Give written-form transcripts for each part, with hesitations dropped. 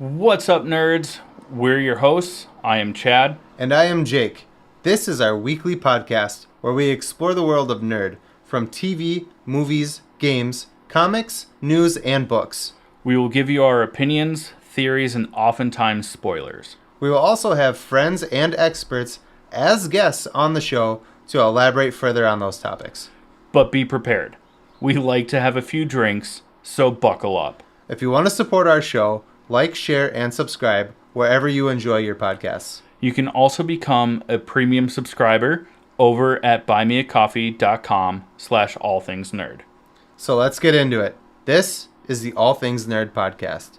What's up, nerds? We're your hosts. I am Chad. And I am Jake. This is our weekly podcast where we explore the world of nerd from TV, movies, games, comics, news, and books. We will give you our opinions, theories, and oftentimes spoilers. We will also have friends and experts as guests on the show to elaborate further on those topics. But be prepared. We like to have a few drinks, so buckle up. If you want to support our show, like, share, and subscribe wherever you enjoy your podcasts. You can also become a premium subscriber over at buymeacoffee.com/allthingsnerd. So let's get into it. This is the All Things Nerd podcast.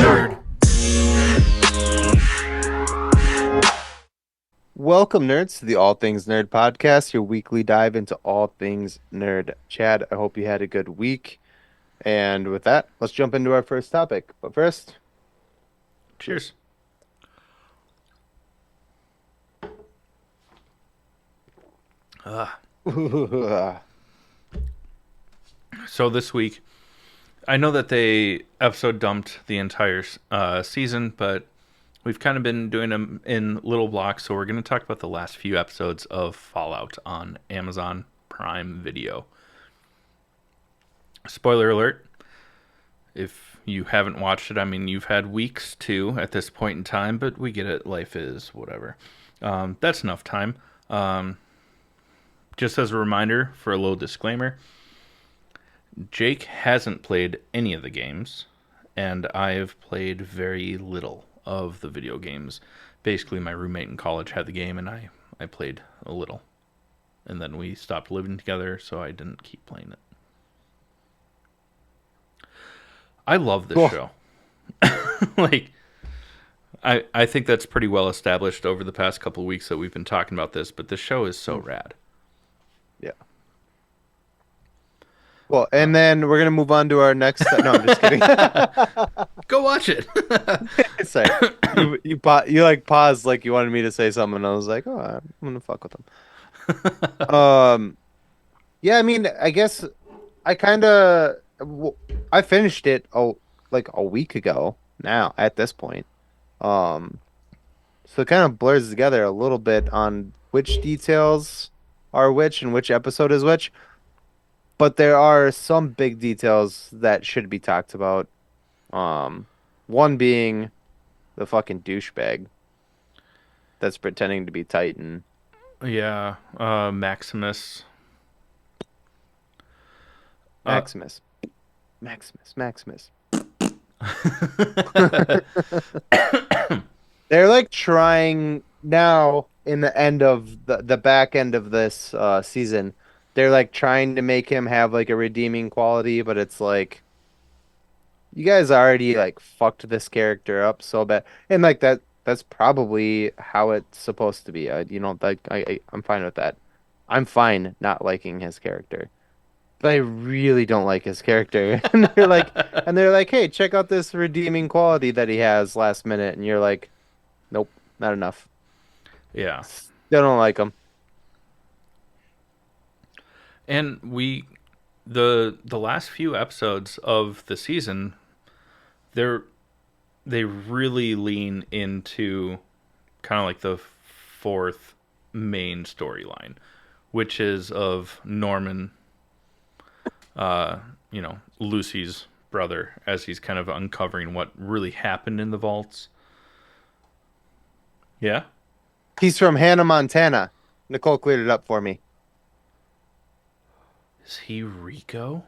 Nerd. Welcome, nerds, to the All Things Nerd podcast, your weekly dive into all things nerd. Chad, I hope you had a good week. And with that, let's jump into our first topic. But first, Cheers. So this week, I know that they episode dumped the entire season, but we've kind of been doing them in little blocks, so we're going to talk about the last few episodes of Fallout on Amazon Prime Video. Spoiler alert, if you haven't watched it, I mean, you've had weeks too at this point in time, but we get it, life is whatever. That's enough time. Just as a reminder, for a little disclaimer, Jake hasn't played any of the games, and I've played very little of the video games. Basically, my roommate in college had the game, and I played a little. And then we stopped living together, so I didn't keep playing it. I love this show. Like, I think that's pretty well established over the past couple of weeks that we've been talking about this, but this show is so rad. yeah. Well, and then we're going to move on to our next... No, I'm just kidding. Go watch it. Sorry. You like paused like you wanted me to say something, and I was like, oh, I'm going to fuck with them. Yeah, I mean, I guess I kind of... I finished it like a week ago now at this point. So it kind of blurs together a little bit on which details are which and which episode is which. But there are some big details that should be talked about. One being the fucking douchebag that's pretending to be Titan. Yeah, Maximus. Maximus. They're like trying now in the end of the back end of this season. They're like trying to make him have like a redeeming quality, but it's like you guys already like fucked this character up so bad, and like that's probably how it's supposed to be. I'm fine with that. I'm fine not liking his character, but I really don't like his character. And they're like, hey, check out this redeeming quality that he has last minute, and you're like, nope, not enough. Yeah. Still don't like him. And the last few episodes of the season, they really lean into kind of like the fourth main storyline, which is of Norman, Lucy's brother, as he's kind of uncovering what really happened in the vaults. Yeah? He's from Hannah, Montana. Nicole cleared it up for me. Is he Rico?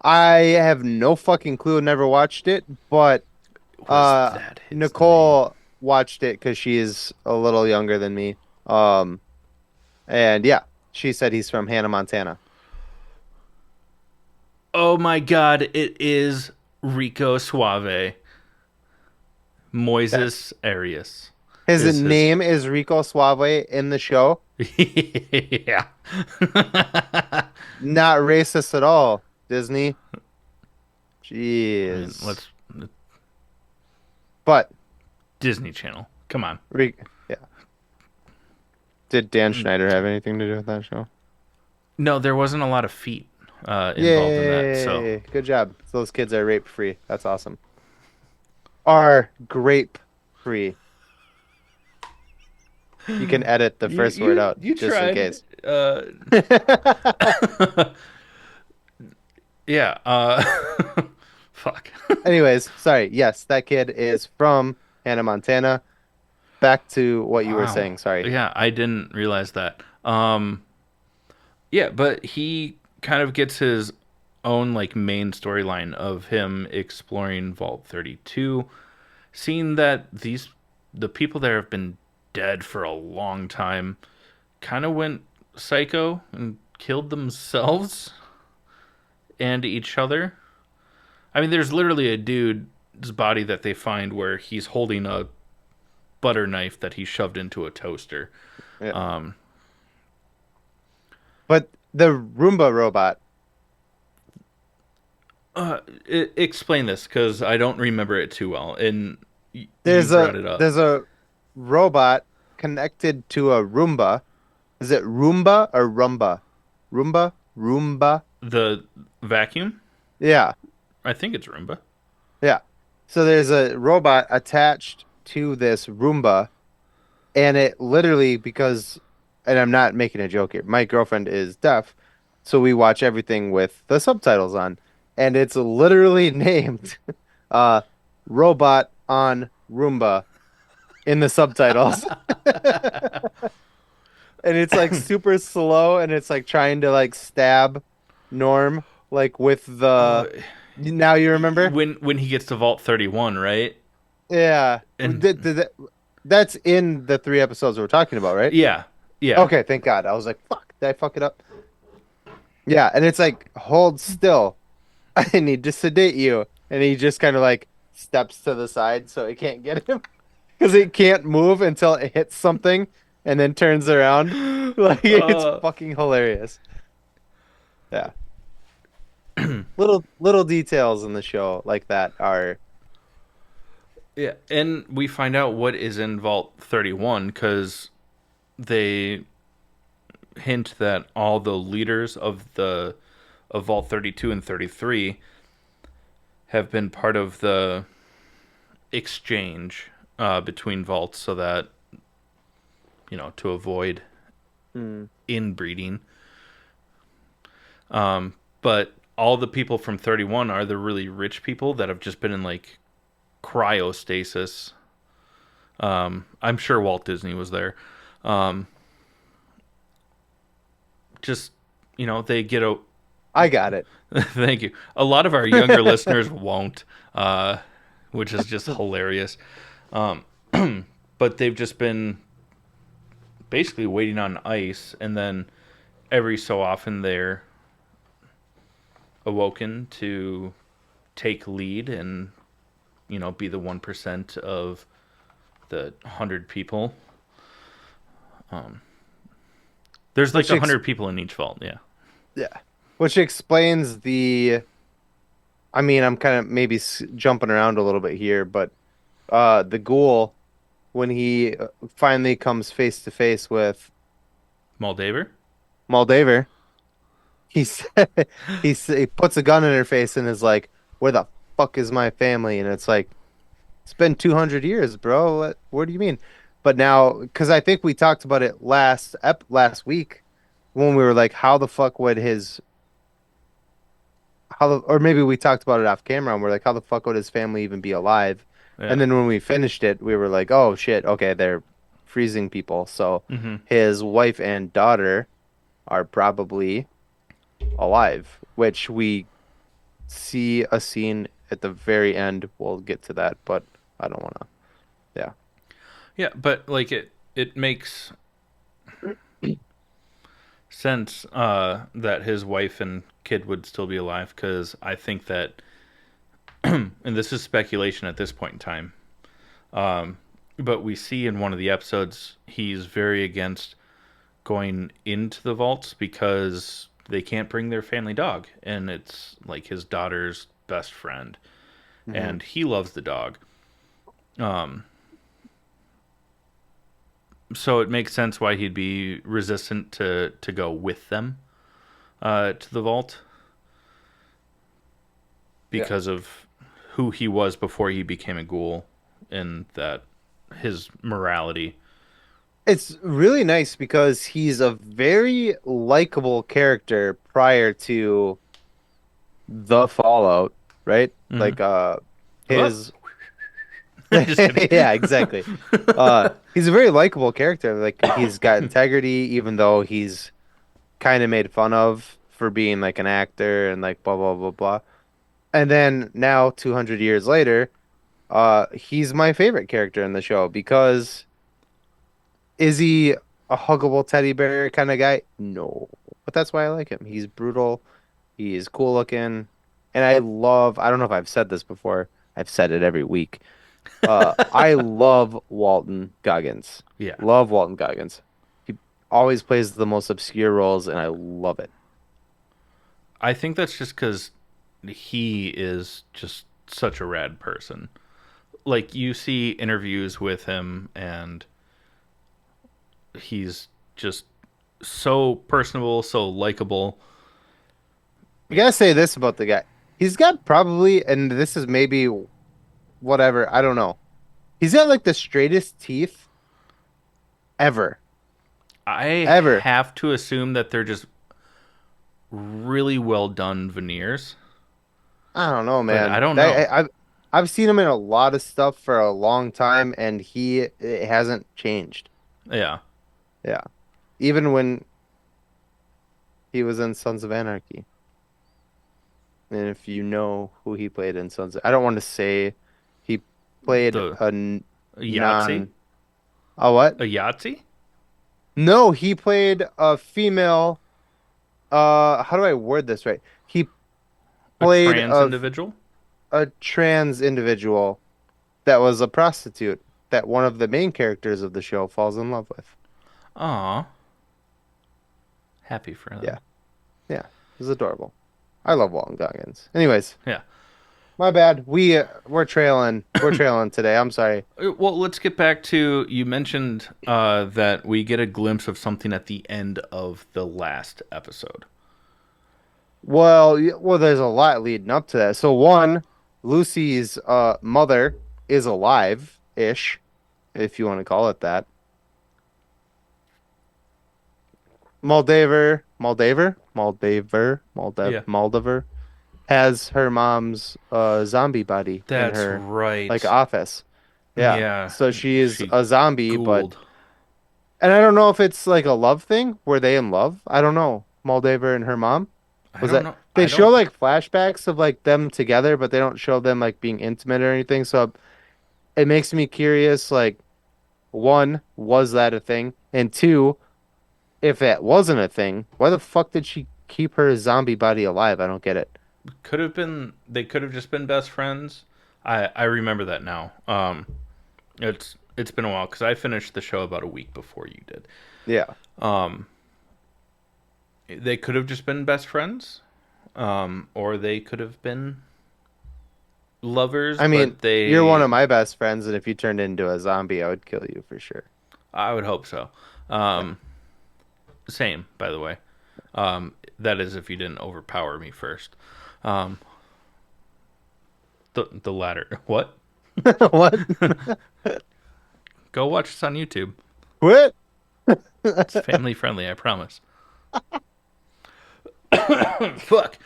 I have no fucking clue. Never watched it, but Was that his Nicole watched it because she is a little younger than me. And yeah, she said he's from Hannah, Montana. Oh my god, it is Rico Suave. Moises Arias. His name is Rico Suave in the show. Yeah. Not racist at all, Disney. Jeez. I mean, But Disney Channel. Come on. yeah. Did Dan Schneider have anything to do with that show? No, there wasn't a lot of feet involved in that. So Yay! Good job. So those kids are rape free. That's awesome. Are grape free. You can edit the you first word out you just in tried. case. Yeah. Fuck. Anyways, sorry. Yes, that kid is from Hannah, Montana. Back to what you were Wow. saying. Sorry. Yeah, I didn't realize that. Yeah, but he kind of gets his own like main storyline of him exploring Vault 32, seeing that the people there have been dead for a long time, kind of went psycho and killed themselves and each other. I mean, there's literally a dude's body that they find where he's holding a butter knife that he shoved into a toaster. Yeah. Um, But the Roomba robot, explain this because I don't remember it too well, and you there's brought a it up. there's a robot connected to a Roomba. Is it Roomba or Rumba? Roomba? Roomba? The vacuum? Yeah. I think it's Roomba. Yeah. So there's a robot attached to this Roomba, and it literally, because, and I'm not making a joke here, my girlfriend is deaf, so we watch everything with the subtitles on, and it's literally named uh Robot on Roomba in the subtitles. And it's like super slow, and it's like trying to like stab Norm like with Uh, the, now you remember? when he gets to Vault 31, right? Yeah. And That's in the three episodes we're talking about, right? yeah, yeah. Okay, thank God. I was like, fuck, did I fuck it up? Yeah, and it's like, hold still. I need to sedate you. And he just kind of like steps to the side so it can't get him because it can't move until it hits something and then turns around. Like, it's uh, fucking hilarious. Yeah. Little details in the show like that are, yeah, and we find out what is in Vault 31 because they hint that all the leaders of Vault 32 and 33 have been part of the exchange between vaults, so that to avoid hmm, inbreeding. But all the people from 31 are the really rich people that have just been in like cryostasis. I'm sure Walt Disney was there. Um, just they get a I got it. thank you. A lot of our younger listeners won't, which is just hilarious. Um, but they've just been basically waiting on ice, and then every so often they're awoken to take lead and be the 1% of the 100 people. There's like Which a ex 100 people in each vault. Yeah. Yeah. Which explains the, I mean, I'm kind of maybe jumping around a little bit here, but the ghoul, when he finally comes face to face with Moldaver. Moldaver, he said, he puts a gun in her face and is like, "Where the fuck is my family?" And it's like, it's been 200 years, bro. What do you mean? But now, because I think we talked about it last week when we were like, how the fuck would his or maybe we talked about it off camera and we're like, how the fuck would his family even be alive? Yeah. And then when we finished it, we were like, oh shit, okay, they're freezing people. So Mm-hmm. his wife and daughter are probably alive, which we see a scene at the very end. We'll get to that, but I don't want to. Yeah. Yeah, but like it makes sense that his wife and kid would still be alive because I think that, and this is speculation at this point in time, but we see in one of the episodes he's very against going into the vaults because they can't bring their family dog, and it's like his daughter's best friend, Hmm. and he loves the dog. Um, so it makes sense why he'd be resistant to go with them. to the vault Yeah. because of who he was before he became a ghoul and that his morality. It's really nice because he's a very likable character prior to the Fallout, right? Mm-hmm. Like Oh, his just kidding. yeah, exactly. He's a very likable character. Like he's got integrity even though he's kind of made fun of for being like an actor and like blah blah blah blah. And then now 200 years later, he's my favorite character in the show because is he a huggable teddy bear kind of guy? No. But that's why I like him. He's brutal. He's cool looking. And I don't know if I've said this before. I've said it every week. I love Walton Goggins. Yeah, Love Walton Goggins. He always plays the most obscure roles, and I love it. I think that's just because he is just such a rad person. Like you see interviews with him, and he's just so personable, so likable. I gotta say this about the guy. He's got probably, and this is maybe whatever, I don't know. He's got like the straightest teeth ever. I Ever. have to assume that they're just really well done veneers, I don't know, but I man. don't know. I've seen him in a lot of stuff for a long time, and it hasn't changed. Yeah, Yeah. Even when he was in Sons of Anarchy. And if you know who he played in I don't want to say he played the a Yahtzee, non, a what? a Yahtzee, No, he played a female, how do I word this right? He a played trans individual. a trans individual that was a prostitute that one of the main characters of the show falls in love with. Aw, happy for Yeah. them. Yeah. It was adorable. I love Walton Goggins. Anyways, Yeah. my bad. We're trailing. We're trailing today. I'm sorry. Well, let's get back to you mentioned that we get a glimpse of something at the end of the last episode. Well, there's a lot leading up to that. So one, Lucy's mother is alive-ish, if you want to call it that. Yeah, Moldaver has her mom's zombie body in that's her like right. office. Yeah. Yeah, So she is she a zombie, but Gould. and I don't know if it's like a love thing. Were they in love? I don't know. Moldaver and her mom. I Was don't that know. they I show don't. like flashbacks of like them together, but they don't show them like being intimate or anything. So it makes me curious, like, one, was that a thing? And two, if that wasn't a thing, why the fuck did she keep her zombie body alive? I don't get it. Could have been. They could have just been best friends. I remember that now. It's been a while because I finished the show about a week before you did. Yeah. Um, they could have just been best friends. Or they could have been lovers, I mean, but you're one they. of my best friends, and if you turned into a zombie, I would kill you for sure. I would hope so. Yeah. Um, Same, by the way. That is if you didn't overpower me first. Um, the latter. What? What? Go watch this on YouTube. What? It's family friendly, I promise. Fuck.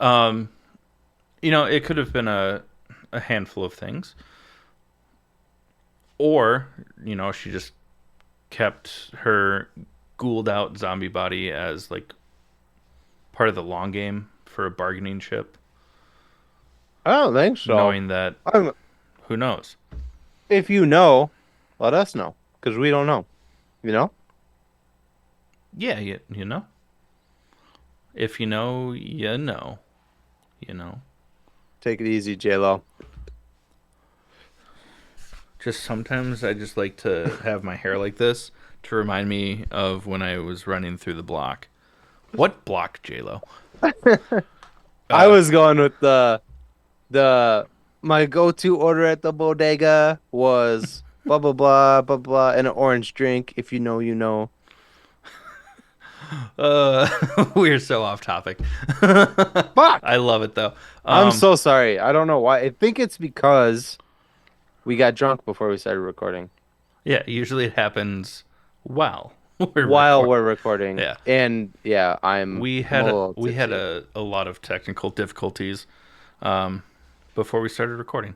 Um, it could have been a handful of things, or she just kept her ghouled out zombie body as like part of the long game for a bargaining chip, I don't think so. knowing that I who knows. If you know, let us know, because we don't know. You know? Yeah, you know. If you know, you know. You know. Take it easy, J-Lo. Just sometimes I just like to have my hair like this to remind me of when I was running through the block. What block, J Lo? I Uh, was going with the my go-to order at the bodega was blah blah blah blah blah and an orange drink. If you know, you know. We're so off topic. Fuck! I love it though. I'm Um, so sorry. I don't know why. I think it's because we got drunk before we started recording. yeah, usually it happens while we're While recording. we're recording. Yeah, And yeah, I'm a little we had tipsy. a lot of technical difficulties um, before we started recording.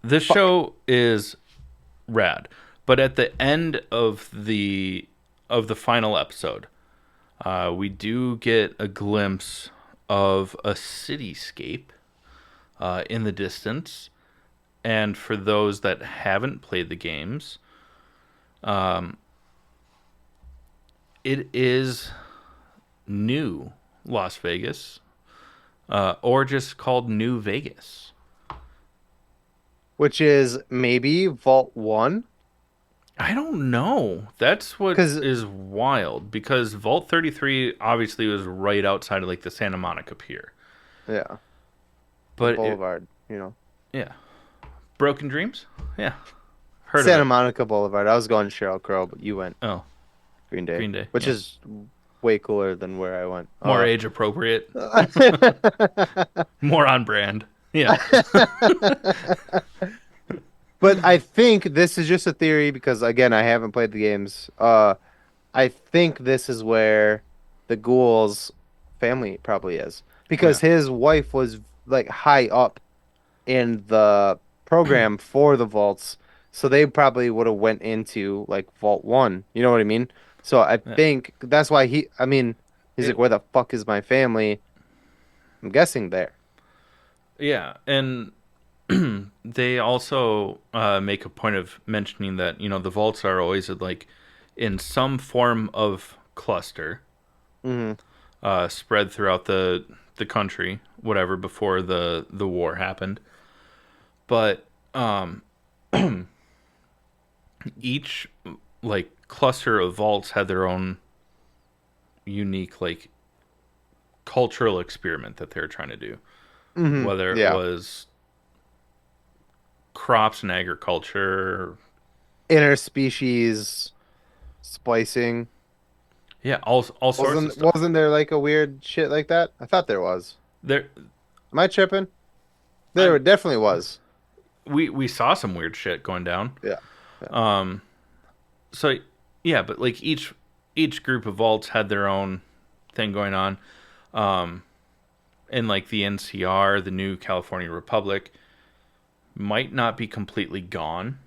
This Fuck. show is rad, but at the end of the final episode, we do get a glimpse of a cityscape in the distance. And for those that haven't played the games, it is New Las Vegas, or just called New Vegas. Which is maybe Vault 1. I don't know. That's what Because, is wild because Vault 33 obviously was right outside of like the Santa Monica Pier. yeah, the But it, Boulevard, you know. yeah. Broken Dreams? Yeah. Heard of Santa it. Monica Boulevard. I was going Sheryl Crow, but you went Oh, Green Day, Green Day. which Yeah. is way cooler than where I went. More age appropriate, more on brand. Yeah. But I think this is just a theory because again, I haven't played the games. I think this is where the ghoul's family probably is because Yeah. his wife was like high up in the program for the vaults, so they probably would have went into like Vault 1. You know what I mean? So I Yeah. think that's why I mean, he's like, It, where the fuck is my family? I'm guessing there. yeah. And they also make a point of mentioning that, the vaults are always like in some form of cluster Hmm. spread throughout the country, whatever, before the war happened. But each like cluster of vaults had their own unique like cultural experiment that they were trying to do, Hmm. whether it Yeah. was crops and agriculture. Interspecies splicing. Yeah, all sorts of stuff. Wasn't there like a weird shit like that? I thought there was. There, Am I tripping? There I'm definitely was. we saw some weird shit going down. Yeah. Yeah. So yeah, but like each group of vaults had their own thing going on. And like the NCR, the New California Republic, might not be completely gone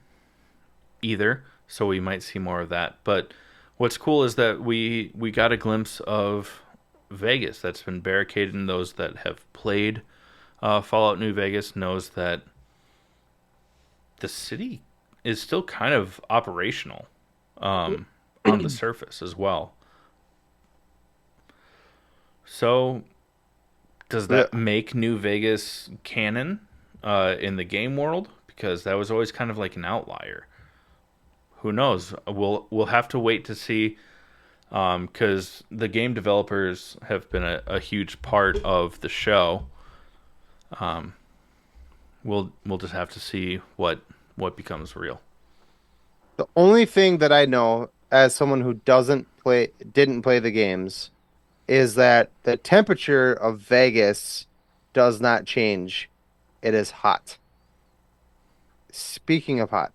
either, so we might see more of that. But what's cool is that we got a glimpse of Vegas that's been barricaded, and those that have played Fallout New Vegas knows that the city is still kind of operational on the surface as well. So does Yeah. that make New Vegas canon in the game world? Because that was always kind of like an outlier. Who knows? We'll have to wait to see. Because the game developers have been a huge part of the show. We'll just have to see what becomes real. The only thing that I know as someone who didn't play the games is that the temperature of Vegas does not change. It is hot. Speaking of hot,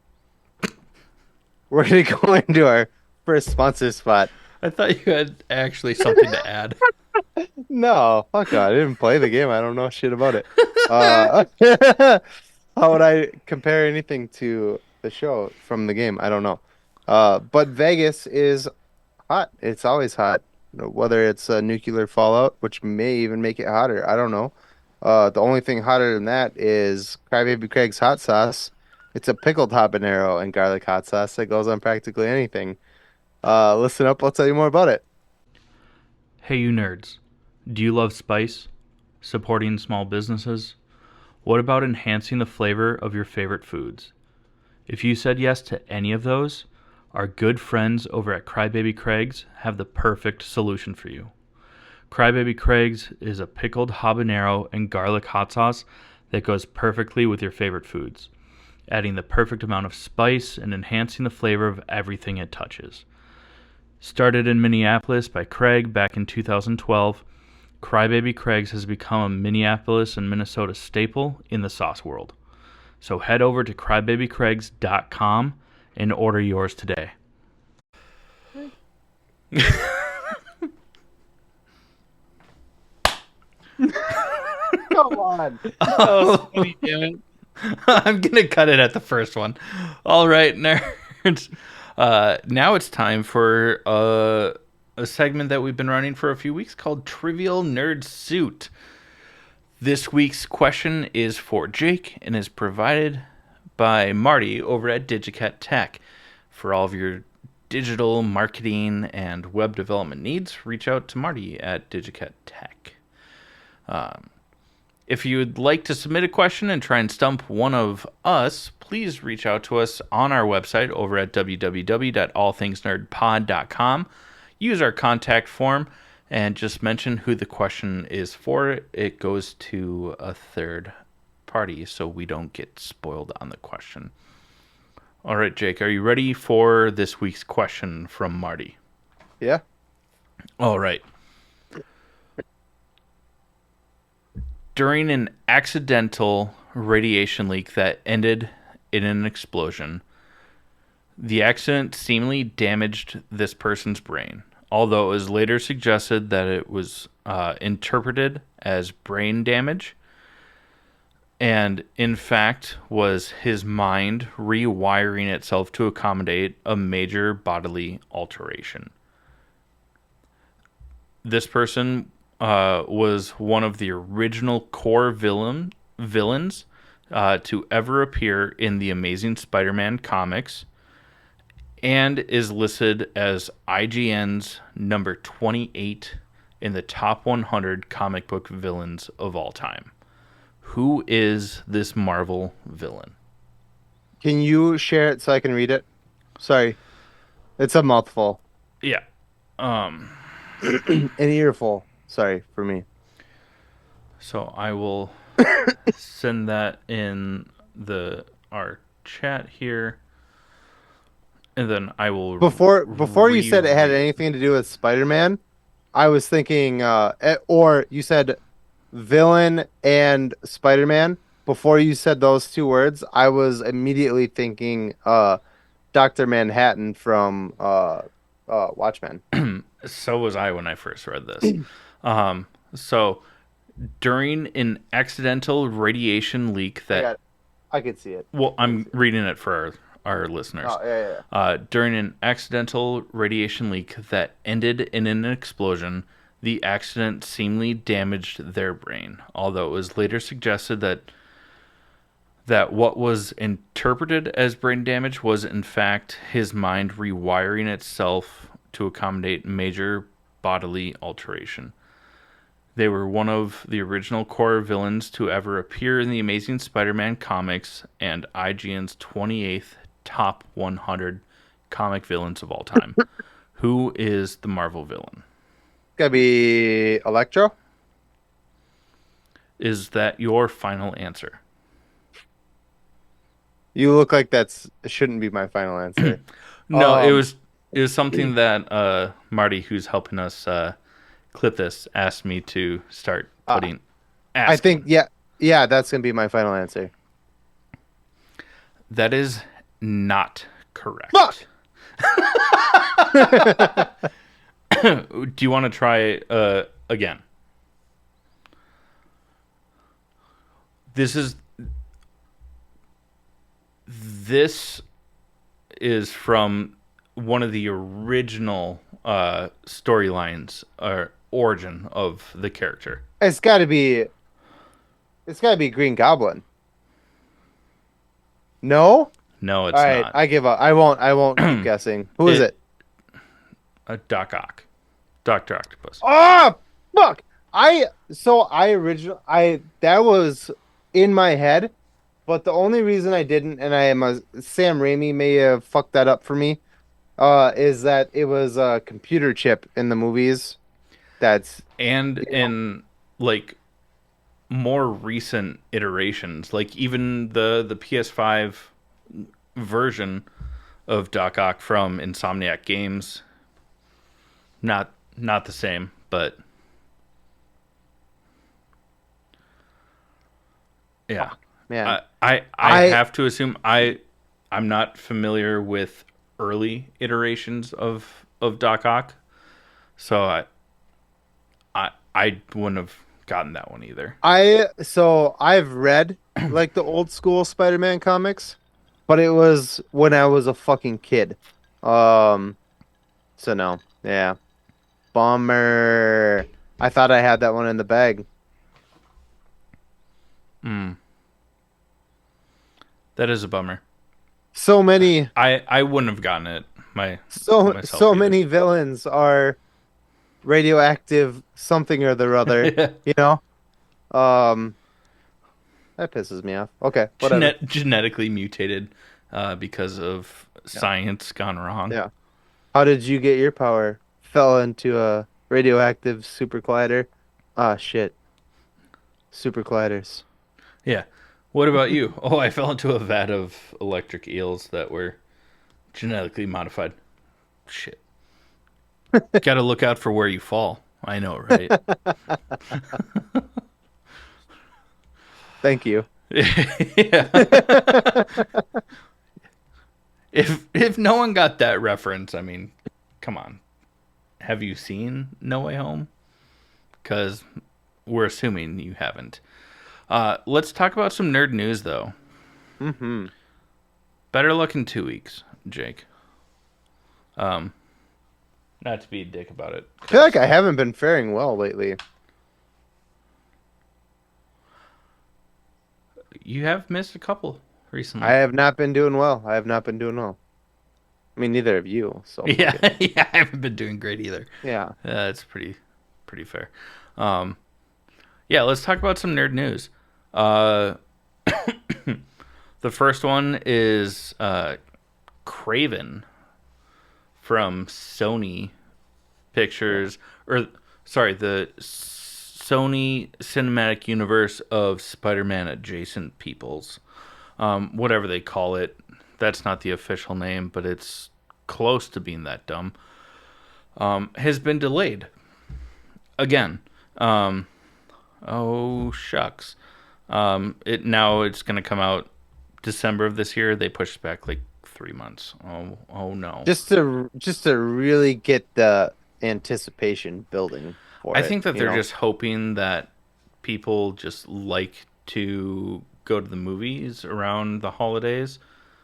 we're gonna go into our first sponsor spot. I thought you had actually something to add. No, fuck no, I didn't play the game. I don't know shit about it. Uh, how would I compare anything to the show from the game? I don't know. But Vegas is hot. It's always hot. Whether it's a nuclear fallout, which may even make it hotter. I don't know. The only thing hotter than that is Crybaby Craig's hot sauce. It's a pickled habanero and garlic hot sauce that goes on practically anything. Listen up, I'll tell you more about it. Hey, you nerds. Do you love spice? Supporting small businesses? What about enhancing the flavor of your favorite foods? If you said yes to any of those, our good friends over at Crybaby Craig's have the perfect solution for you. Crybaby Craig's is a pickled habanero and garlic hot sauce that goes perfectly with your favorite foods. adding the perfect amount of spice and enhancing the flavor of everything it touches. Started in Minneapolis by Craig back in 2012, Crybaby Craig's has become a Minneapolis and Minnesota staple in the sauce world. So head over to crybabycraigs.com and order yours today. Come on. That was funny, damn it. I'm going to cut it at the first one. All right, nerds. Now it's time for a segment that we've been running for a few weeks called Trivial Nerd Suit. This week's question is for Jake and is provided by Marty over at Digicat Tech. For all of your digital marketing and web development needs, reach out to Marty at Digicat Tech. If you'd like to submit a question and try and stump one of us, please reach out to us on our website over at www.allthingsnerdpod.com. Use our contact form and just mention who the question is for. It goes to a third party so we don't get spoiled on the question. All right, Jake, are you ready for this week's question from Marty? Yeah. All right. During an accidental radiation leak that ended in an explosion, the accident seemingly damaged this person's brain, although it was later suggested that it was interpreted as brain damage, and in fact was his mind rewiring itself to accommodate a major bodily alteration. This person was one of the original core villains to ever appear in the Amazing Spider-Man comics, and is listed as IGN's number 28 in the top 100 comic book villains of all time. Who is this Marvel villain? Can you share it so I can read it? Sorry. It's a mouthful. Yeah. An earful. Sorry for me. So I will send that in our chat here, and then I will Before you said it had anything to do with Spider-Man, I was thinking or you said villain and Spider-Man. Before you said those two words, I was immediately thinking Dr. Manhattan from Watchmen. So was I when I first read this. So during an accidental radiation leak that I could see it. Well, I'm reading it for our listeners. Oh, yeah. During an accidental radiation leak that ended in an explosion, the accident seemingly damaged their brain, although it was later suggested that what was interpreted as brain damage was in fact his mind rewiring itself to accommodate major bodily alteration. They were one of the original core villains to ever appear in the Amazing Spider-Man comics and IGN's 28th top 100 comic villains of all time. Who is the Marvel villain? Gotta be Electro. Is that your final answer? You look like it shouldn't be my final answer. No, it was something that Marty, who's helping us clip this, asked me to start putting. I think yeah, that's gonna be my final answer. That is not correct. Fuck! Do you want to try again? This is from one of the original storylines or origin of the character. It's gotta be Green Goblin. No? No, it's All right, not. I give up. I won't keep guessing. Who is it? Doc Ock. Dr. Octopus. Oh, fuck. That was in my head, but the only reason I didn't, and Sam Raimi may have fucked that up for me, is that it was a computer chip in the movies. And in like more recent iterations, like even the PS5 version of Doc Ock from Insomniac Games. Not the same, but yeah. Fuck, man. I I have to assume I'm not familiar with early iterations of Doc Ock, so I wouldn't have gotten that one either. so I've read like the old school Spider-Man comics, but it was when I was a fucking kid. Um, so no. Yeah. Bummer. I thought I had that one in the bag. Mm, that is a bummer. So many I wouldn't have gotten it so myself either. many villains are radioactive something or the other, you know? Um, that pisses me off. Okay, whatever. Genetically mutated because of Yeah. science gone wrong. Yeah. How did you get your power? Fell into a radioactive super collider. Ah, shit. Super colliders. Yeah. What about you? Oh, I fell into a vat of electric eels that were genetically modified. Shit. Got to look out for where you fall. I know, right? Thank you. Yeah. If no one got that reference, I mean, come on. Have you seen No Way Home? Because we're assuming you haven't. Let's talk about some nerd news, though. Mm-hmm. Better luck in 2 weeks, Jake. Um, Not to be a dick about it, I feel like because I haven't been faring well lately. you have missed a couple I recently. have not been doing well. I have not been doing well. I mean, neither of you, so Yeah, fuck it. yeah, I haven't been doing great either. Yeah. It's pretty fair. Um, yeah, let's talk about some nerd news. Uh, the first one is Craven from Sony Yeah. Pictures, or sorry, the Sony Cinematic Universe of Spider-Man adjacent peoples, whatever they call it. That's not the official name, but it's close to being that dumb. Has been delayed again. Um, oh shucks. It's gonna come out December of this year. They pushed back like 3 months. Oh no. Just to really get the anticipation building for I it, think that you they're know? just hoping that people just like to go to the movies around the holidays,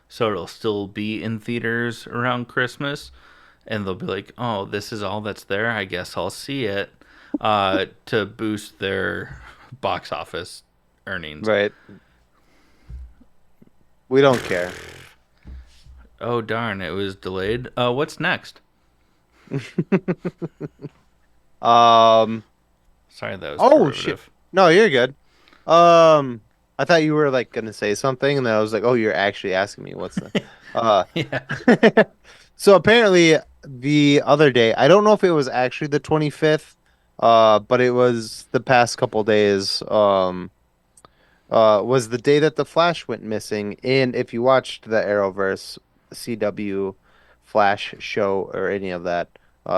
so it'll still be in theaters around Christmas, and they'll be like, "Oh, this is all that's there. I guess I'll see it," to boost their box office earnings. Right. We don't care. Oh darn, it was delayed. What's next? Um, Sorry, that was oh shit. derivative. No, you're good. Um, I thought you were like gonna say something, and then I was like, oh, you're actually asking me what's the uh Yeah. so apparently the other day, I don't know if it was actually the 25th, but it was the past couple days. Was the day that the Flash went missing. And if you watched the Arrowverse CW Flash show or any of that,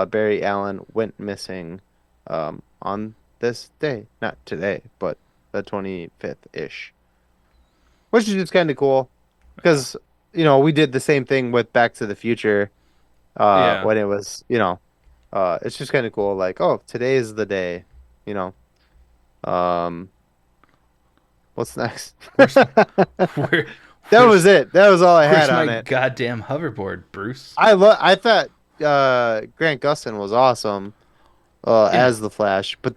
Barry Allen went missing on this day. Not today, but the 25th-ish. Which is just kind of cool because, we did the same thing with Back to the Future Yeah. when it was, it's just kind of cool. Like, oh, today is the day, you know. Um, what's next? Where's where That was where's it. That was all I had where's my on it. goddamn hoverboard, Bruce? I thought Grant Gustin was awesome Yeah. as the Flash, but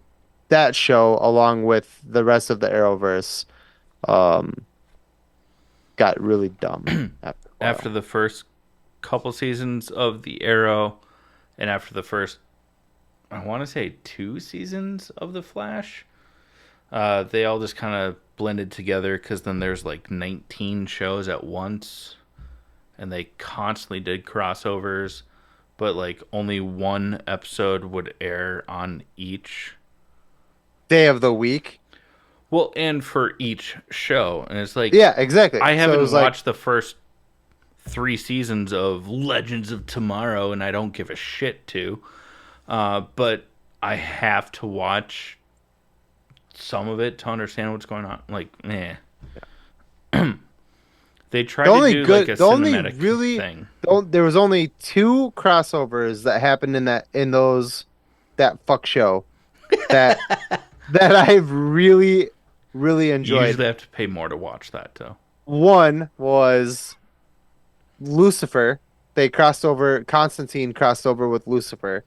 that show along with the rest of the Arrowverse um got really dumb after a After while. the first couple seasons of the Arrow, and after the first, I want to say 2 seasons of the Flash, they all just kind of blended together because then there's like 19 shows at once, and they constantly did crossovers, but like only one episode would air on each. Day of the week. Well, and for each show, and it's like Yeah, exactly. I So it haven't was like, watched the first 3 seasons of Legends of Tomorrow, and I don't give a shit to. But I have to watch some of it to understand what's going on. Like, eh. They try to do like a The only cinematic really, thing. there was only two crossovers that happened in that fuck show that I've really You enjoyed. usually have to pay more to watch that, though. One was Lucifer. They crossed over. Constantine crossed over with Lucifer.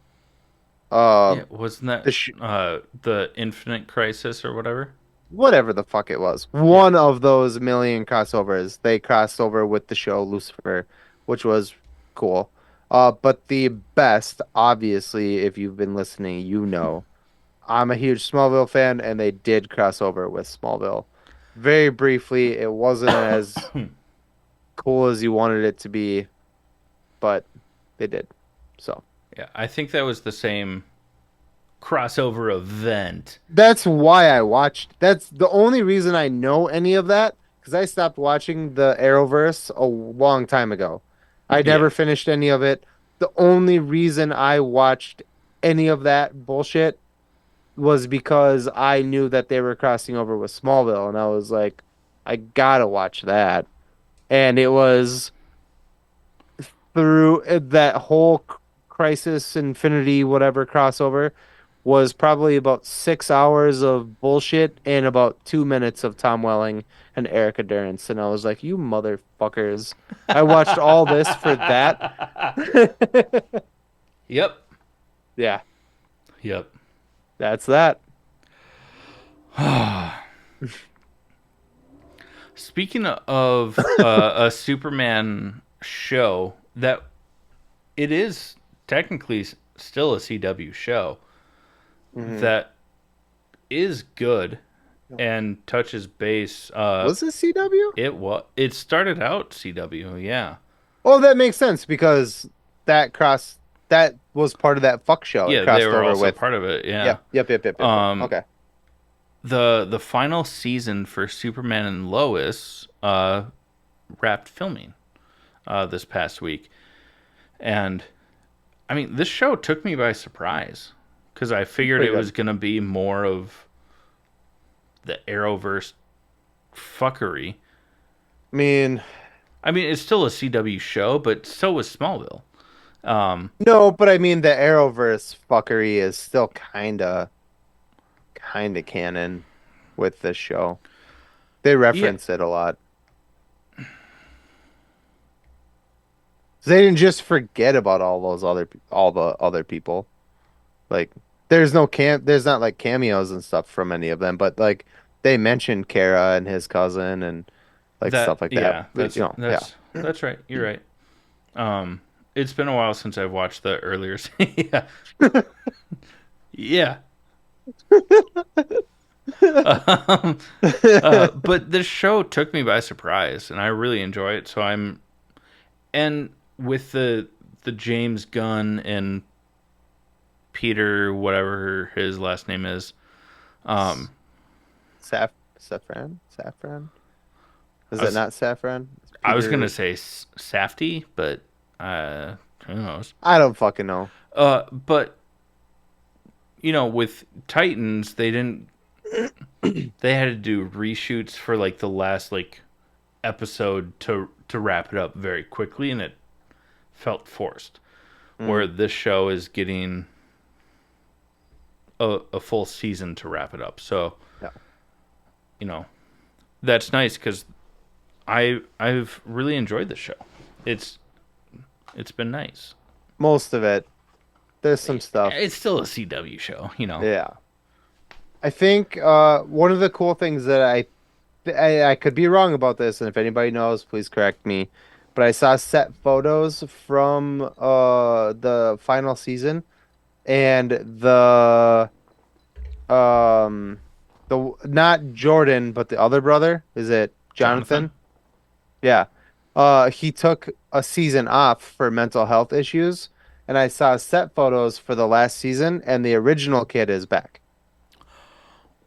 Yeah, Um, wasn't that the sh the Infinite Crisis or whatever? Whatever the fuck it was. Yeah. One of those million crossovers, they crossed over with the show Lucifer, which was cool. But the best, obviously, if you've been listening, you know, I'm a huge Smallville fan, and they did cross over with Smallville. Very briefly, it wasn't as cool as you wanted it to be, but they did. So. Yeah, I think that was the same crossover event. That's why I watched. That's the only reason I know any of that because I stopped watching the Arrowverse a long time ago. I Yeah. never finished any of it. The only reason I watched any of that bullshit was because I knew that they were crossing over with Smallville, and I was like, I gotta watch that. And it was through that whole Crisis Infinity whatever crossover was probably about 6 hours of bullshit and about 2 minutes of Tom Welling and Erica Durance. And I was like, you motherfuckers. I watched all this for that. Yep. Yeah, Yep. that's that. Speaking of a Superman show that it is technically still a CW show Hmm. that is good and touches base. Was it CW? It started out CW, yeah, Oh, that makes sense because that cross that was part of that fuck show. It yeah. They crossed were over also with. part of it, yeah. Yep. Um, Okay. the final season for Superman and Lois wrapped filming this past week, and I mean this show took me by surprise because I figured Pretty it was good. gonna be more of the Arrowverse fuckery. I mean, I mean, it's still a CW show, but so was Smallville. Um, no, but I mean the Arrowverse fuckery is still kinda canon with this show. They yeah, reference it a lot. They didn't just forget about all the other people. Like there's not like cameos and stuff from any of them, but like they mentioned Kara and his cousin and like stuff like that. yeah, But, you know, yeah. that's right. You're right. Um, it's been a while since I've watched the earlier. Yeah, yeah. Um, but this show took me by surprise, and I really enjoy it. So I'm and with the James Gunn and Peter, whatever his last name is. Um, Saffron? Is I it was not Saffron? It's I was gonna Peter. say Safety, but who knows? I don't fucking know. But with Titans, they had to do reshoots for like the last like episode to wrap it up very quickly, and it felt forced. Where Mm, this show is getting a full season to wrap it up, so yeah. you know that's nice because I've really enjoyed the show. It's it's been nice. Most of it. There's some stuff. It's still a CW show. Yeah. I think one of the cool things that I could be wrong about this, and if anybody knows, please correct me. But I saw set photos from the final season, and um the not Jordan, but the other brother, is it Jonathan. Jonathan? Yeah. He took a season off for mental health issues, and I saw set photos for the last season, and the original kid is back.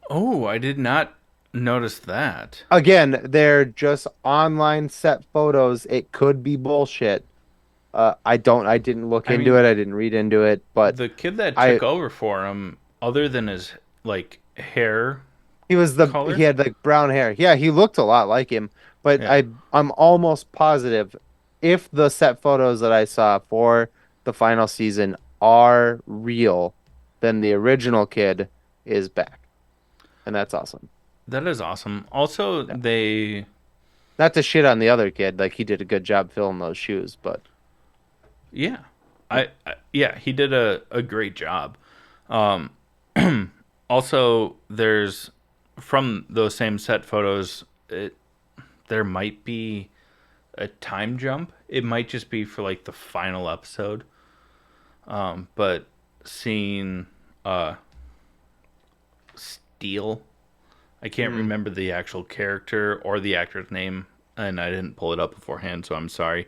Oh, I did not noticed that. Again, they're just online set photos. It could be bullshit. I didn't look I into mean, it. I didn't read into it, but the kid that I took over for him, other than his like hair he color, had like brown hair. Yeah, he looked a lot like him, but yeah, I'm almost positive if the set photos that I saw for the final season are real, then the original kid is back. And that's awesome. that is awesome. Also, Yeah. they Not to shit on the other kid, like he did a good job filling those shoes, but yeah, yeah. yeah, he did a great job. Um, also, there's from those same set photos, there might be a time jump. It might just be for like the final episode. But seeing Steel, I can't Mm. remember the actual character or the actor's name, and I didn't pull it up beforehand, so I'm sorry.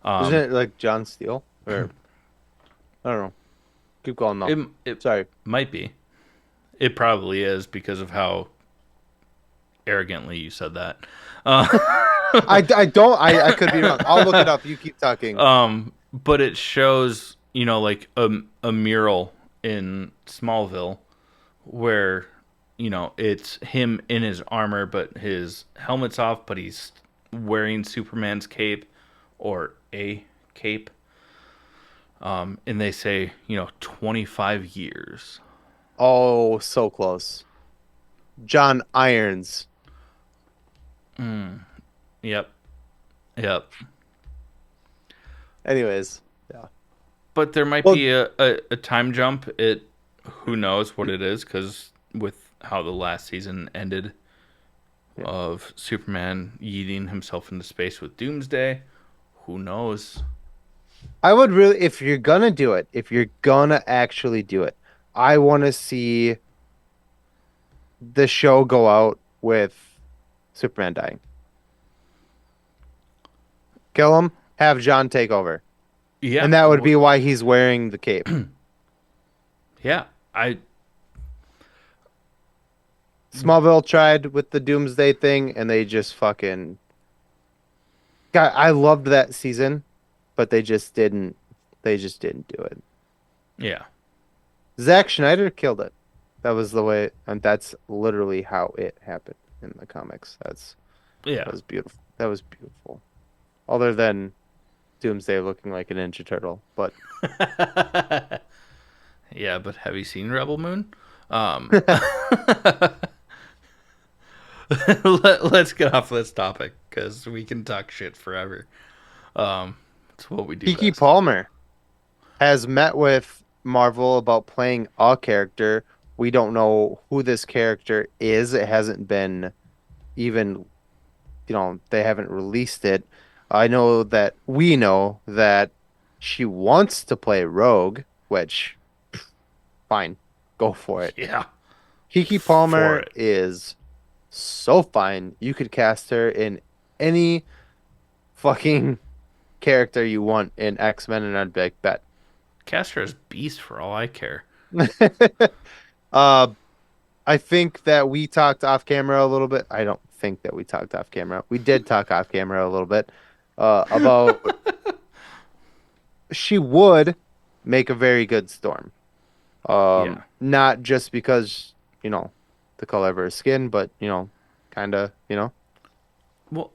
Isn't Um, it like John Steele? Or I don't know. Keep going though. it Sorry. might be. It probably is because of how arrogantly you said that. I don't I could be wrong. I'll look it up. You keep talking. But it shows, like a mural in Smallville where, it's him in his armor, but his helmet's off, but he's wearing Superman's cape or a cape. And they say, 25 years. Oh, so close. John Irons. Yep. Yep. Anyways, yeah. But there might Well, be a time jump. Who knows what it is, because with how the last season ended yeah. of Superman yeeting himself into space with Doomsday, who knows? I would really, if you're gonna do it, if you're gonna actually do it, I want to see the show go out with Superman dying. Kill him, have John take over. Yeah, And that would be why he's wearing the cape. yeah. I Smallville tried with the Doomsday thing, and they just fucking. God, I loved that season, but they just didn't. They just didn't do it. yeah, Zack Schneider killed it. That was the way, and that's literally how it happened in the comics. That yeah. was beautiful. That was beautiful. Other than Doomsday looking like a Ninja Turtle, but Yeah, but have you seen Rebel Moon? Let's get off this topic because we can talk shit forever. It's what we do Kiki best. Palmer has met with Marvel about playing a character. We don't know who this character is. It hasn't been even, they haven't released it. I know that we know that she wants to play Rogue, which fine, go for it. Yeah, Kiki for Palmer it. is so fine. You could cast her in any fucking character you want in X-Men, and I'd be like, bet. Castor is beast for all I care. uh, I think that we talked off camera a little bit. I don't think that we talked off camera. We did talk off camera a little bit about she would make a very good Storm. Yeah. Not just because, the color of her skin, but, kind of, Well,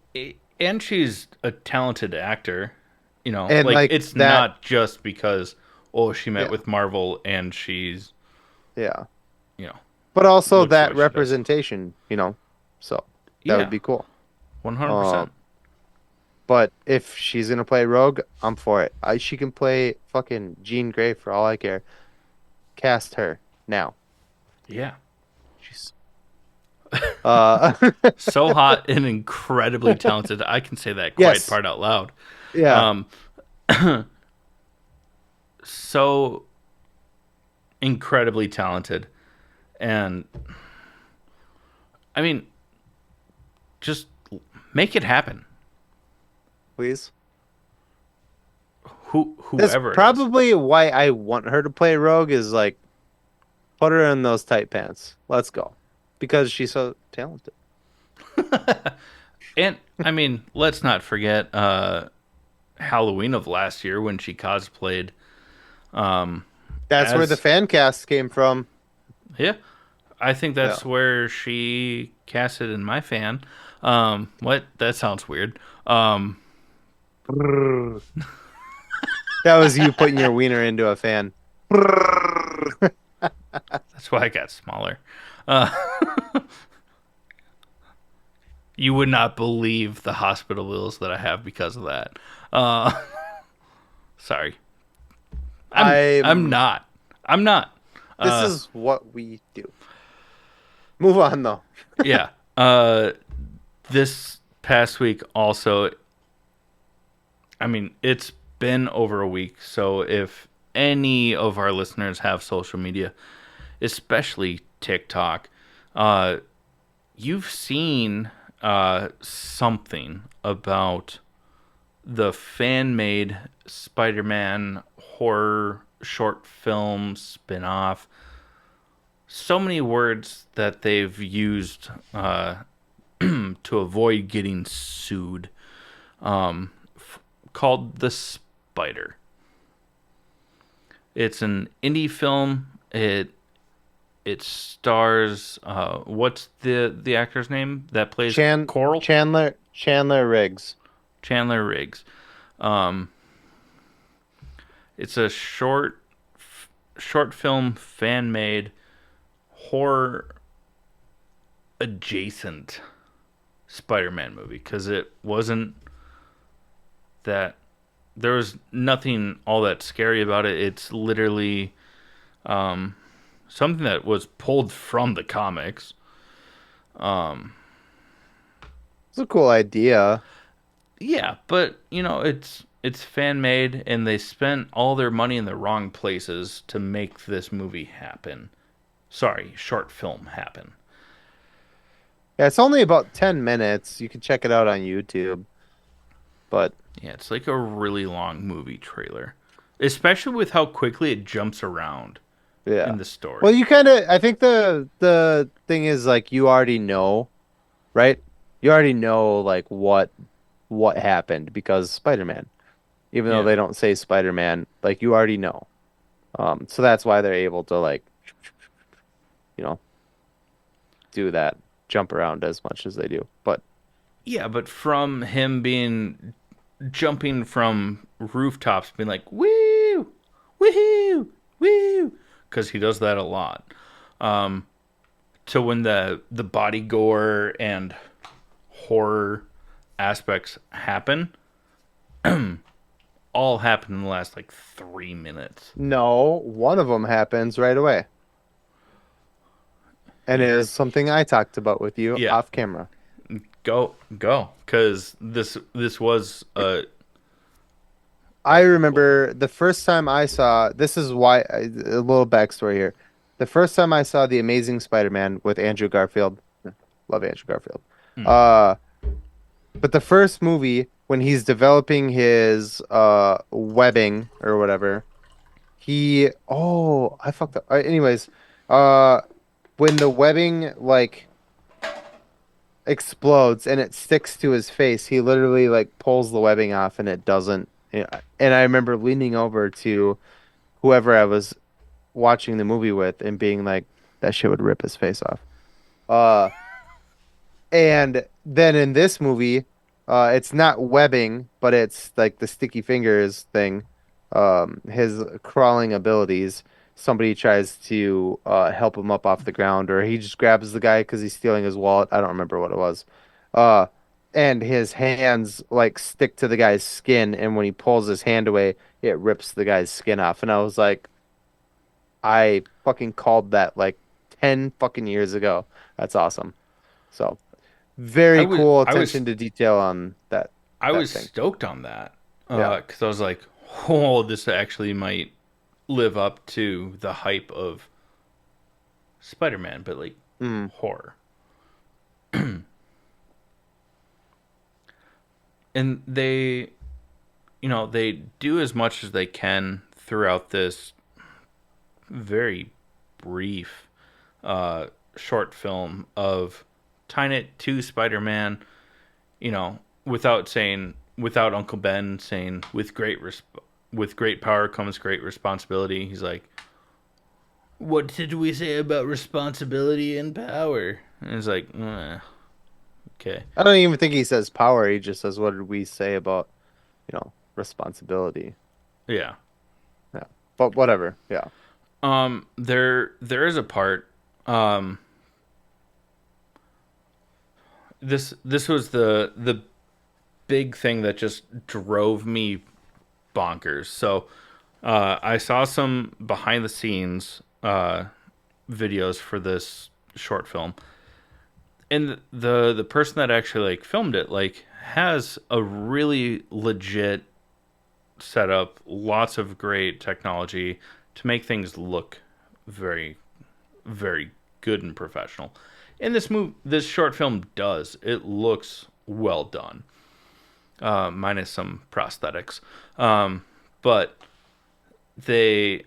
and she's a talented actor. and Like like it's that, not just because she met yeah, with Marvel and she's yeah. you know But also looks the that way she does. representation, so that would Yeah, be cool. 100%. Um, but if she's gonna play Rogue, I'm for it. She can play fucking Jean Grey for all I care. Cast her now. Yeah, She's uh so hot and incredibly talented. I can say that quiet yes. part out loud. Yeah. Um, so incredibly talented, and I mean, just make it happen. Please. That's Whoever it is. probably why I want her to play Rogue is like put her in those tight pants. Let's go. Because she's so talented. And I mean, let's not forget Halloween of last year when she cosplayed That's where the as. fan cast came from. Yeah, I think Yeah. that's where she casted in my fan. What? That sounds weird. Brrr. That was you putting your wiener into a fan. Brrr. That's why I got smaller. Uh, you would not believe the hospital bills that I have because of that. Uh, sorry, I'm I'm. not. I'm not. This Uh, is what we do. Move on though. yeah. This past week also, I mean, it's been over a week, so if any of our listeners have social media, especially TikTok, uh, you've seen something about the fan made Spider Man horror short film spin off. So many words that they've used to avoid getting sued, called The Spider. It's an indie film. It stars what's the actor's name that plays Chan Coral? Chandler Riggs. Chandler Riggs. Um, it's a short film fan made horror adjacent Spider-Man movie because it wasn't that there was nothing all that scary about it. It's literally something that was pulled from the comics. It's a cool idea. Yeah, but it's fan made and they spent all their money in the wrong places to make this movie happen. Sorry, short film happen. Yeah, it's only about 10 minutes. You can check it out on YouTube. But Yeah, it's like a really long movie trailer, especially with how quickly it jumps around yeah. in the Well, story. you kind of I think the thing is like you already know, right? You already know like what happened because Spider-Man. Even though Yeah. they don't say Spider-Man, like you already know. So that's why they're able to like, you know, do that jump around as much as they do. But Yeah, but from him being jumping from rooftops, being like, woo, woohoo, woo, because he does that a lot. To when the body gore and horror aspects happen, all happen in the last like 3 minutes. no, one of them happens right away. And it is something I talked about with you Yeah, off camera. go, because this was I remember the first time I saw, this is why, a little backstory here. The first time I saw The Amazing Spider-Man with Andrew Garfield, love Andrew Garfield. Uh, but the first movie, when he's developing his webbing or whatever, I fucked up. Anyways, uh, when the webbing like explodes and it sticks to his face, he literally like pulls the webbing off and it doesn't. And I remember leaning over to whoever I was watching the movie with and being like, that shit would rip his face off. Uh, and then in this movie, it's not webbing, but it's like the sticky fingers thing. His crawling abilities. Somebody tries to help him up off the ground, or he just grabs the guy because he's stealing his wallet. I don't remember what it was. Uh, and his hands like stick to the guy's skin, and when he pulls his hand away, it rips the guy's skin off. And I was like, I fucking called that like 10 fucking years ago. That's awesome. So. I Very was cool I was attention to detail on I that was thing. stoked on that Yeah. because I was like, oh, this actually might live up to the hype of Spider-Man, but like Mm. horror. And they do as much as they can throughout this very brief uh, short film of tying it to Spider-Man, you know, without Uncle Ben saying with great power comes great responsibility. He's like, what did we say about responsibility and power? And it's like, okay, I don't even think he says power. He just says, "What did we say about, responsibility?" yeah. Yeah, but whatever. Yeah. There is a part. Um, this was the big thing that just drove me bonkers. So, I saw some behind the scenes videos for this short film, and the person that actually like filmed it like has a really legit setup, lots of great technology to make things look very very good and professional. And this short film does. It looks well done, minus some prosthetics. But they,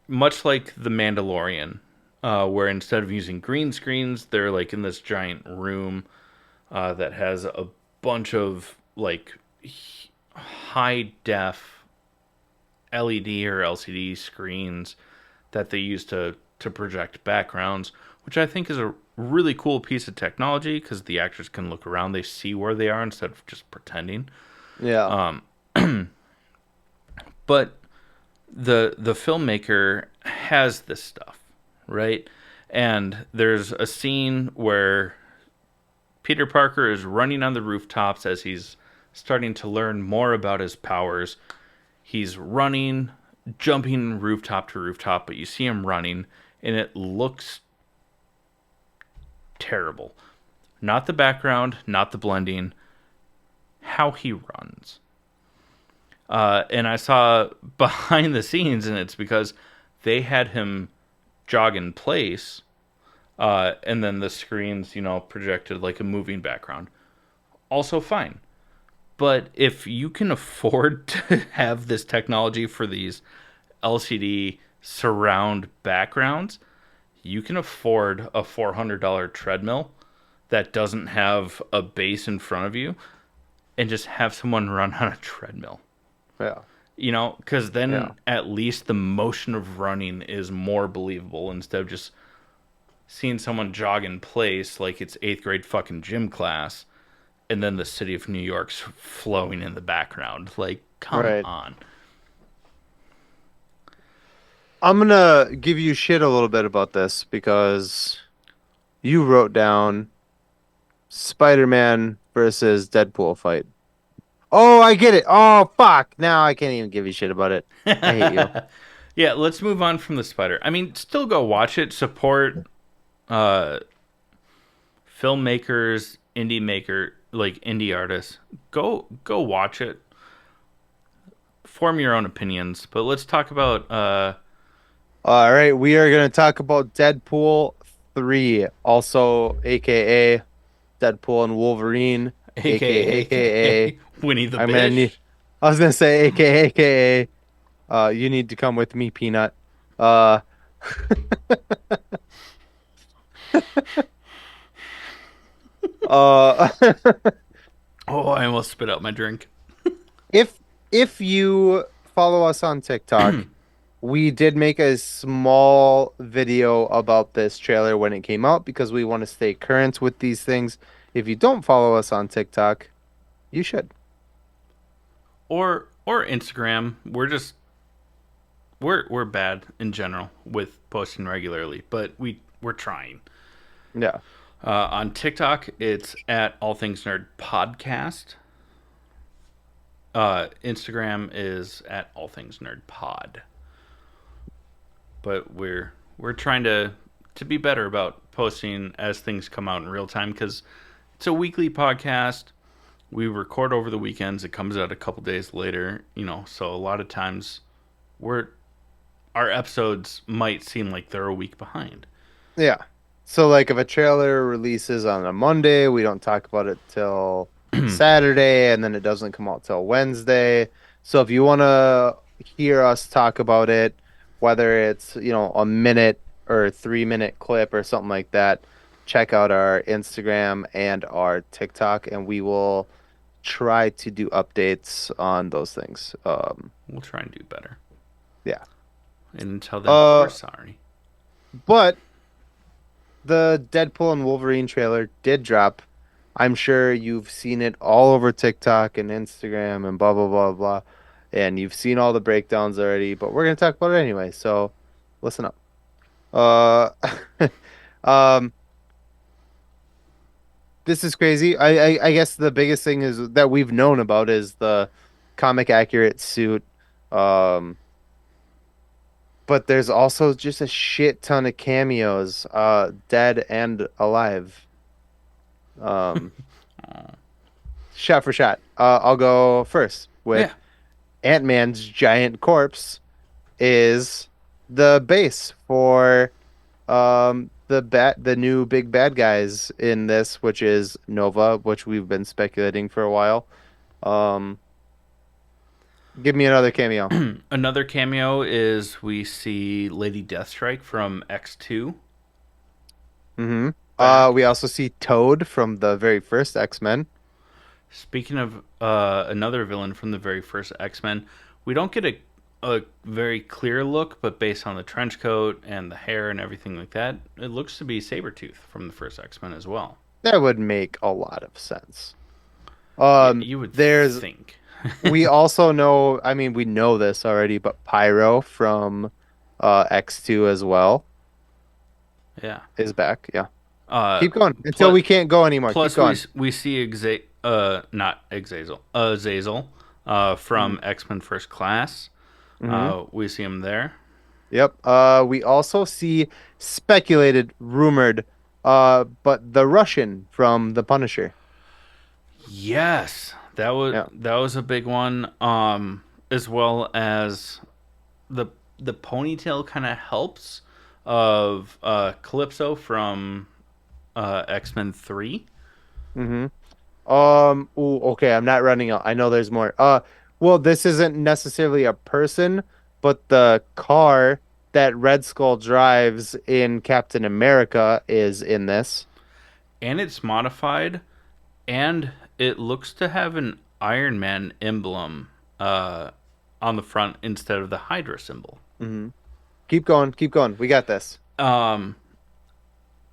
much like The Mandalorian, where instead of using green screens, they're like in this giant room that has a bunch of like high def LED or LCD screens that they use to project backgrounds, which I think is a really cool piece of technology because the actors can look around, they see where they are instead of just pretending. Yeah. But the filmmaker has this stuff, right? And there's a scene where Peter Parker is running on the rooftops as he's starting to learn more about his powers. He's running, jumping rooftop to rooftop, but you see him running, and it looks terrible. Not the background, not the blending, how he runs. And I saw behind the scenes, and it's because they had him jog in place, and then the screens, projected like a moving background. Also fine. But if you can afford to have this technology for these LCD surround backgrounds, you can afford a $400 treadmill that doesn't have a base in front of you and just have someone run on a treadmill. Yeah. Because then Yeah. at least the motion of running is more believable instead of just seeing someone jog in place like it's eighth grade fucking gym class and then the city of New York's flowing in the background. Like, come Right. on. I'm gonna give you shit a little bit about this because you wrote down Spider-Man versus Deadpool fight. Oh, I get it. Oh, fuck. Now I can't even give you shit about it. I hate you. Yeah, let's move on from the spider. I mean, still go watch it. Support uh, filmmakers, like indie artists. Go watch it. Form your own opinions. But let's talk about All right, we are gonna talk about Deadpool 3, also aka Deadpool and Wolverine, aka aka Winnie the I'm gonna need Bish. I was gonna say aka you need to come with me, Peanut. Uh uh Oh, I almost spit out my drink. if if you follow us on TikTok, we did make a small video about this trailer when it came out because we want to stay current with these things. If you don't follow us on TikTok, you should. Or Instagram. We're bad in general with posting regularly, but we're trying. Yeah. On TikTok, it's at All Things Nerd Podcast. Instagram is at All Things Nerd Pod. But we're trying to be better about posting as things come out in real time because it's a weekly podcast. We record over the weekends. It comes out a couple days later, so a lot of times we're our episodes might seem like they're a week behind. Yeah. So like if a trailer releases on a Monday, we don't talk about it till Saturday and then it doesn't come out till Wednesday. So if you want to hear us talk about it, whether it's, a minute or 3 minute clip or something like that, check out our Instagram and our TikTok, and we will try to do updates on those things. We'll try and do better. Yeah. And until then, we're Uh, sorry. but the Deadpool and Wolverine trailer did drop. I'm sure you've seen it all over TikTok and Instagram and blah blah blah blah. And you've seen all the breakdowns already, but we're gonna talk about it anyway, so listen up. Uh um this is crazy. I guess the biggest thing is that we've known about is the comic accurate suit. Um but there's also just a shit ton of cameos, dead and alive. Um Shot for shot. I'll go first Yeah. with Ant-Man's giant corpse is the base for the new big bad guys in this, which is Nova, which we've been speculating for a while. Um, Give me another cameo. Another cameo is we see Lady Deathstrike from X2 hmm back. We also see Toad from the very first X-Men. Speaking of another villain from the very first X Men, we don't get a very clear look, but based on the trench coat and the hair and everything like that, it looks to be Sabretooth from the first X Men as well. That would make a lot of sense. Yeah, you would There's think. We also know, I mean, we know this already, but Pyro from X2 as well Yeah. is back. Yeah. Uh, Keep going until plus, we can't go anymore. Keep plus we going. we see not Exazel, Zazel, hmm from X Men First Class. hmm We see him there. Yep. We also see speculated, rumored, but the Russian from The Punisher. Yes, Yeah. that was a big one. As well as the the ponytail kind of helps of Calypso from X Men 3. hmm Ooh, okay, I'm not running out. I know there's more. Well, this isn't necessarily a person, but the car that Red Skull drives in Captain America is in this. And it's modified, and it looks to have an Iron Man emblem on the front instead of the Hydra symbol. hmm Keep going, keep going. We got this. Um,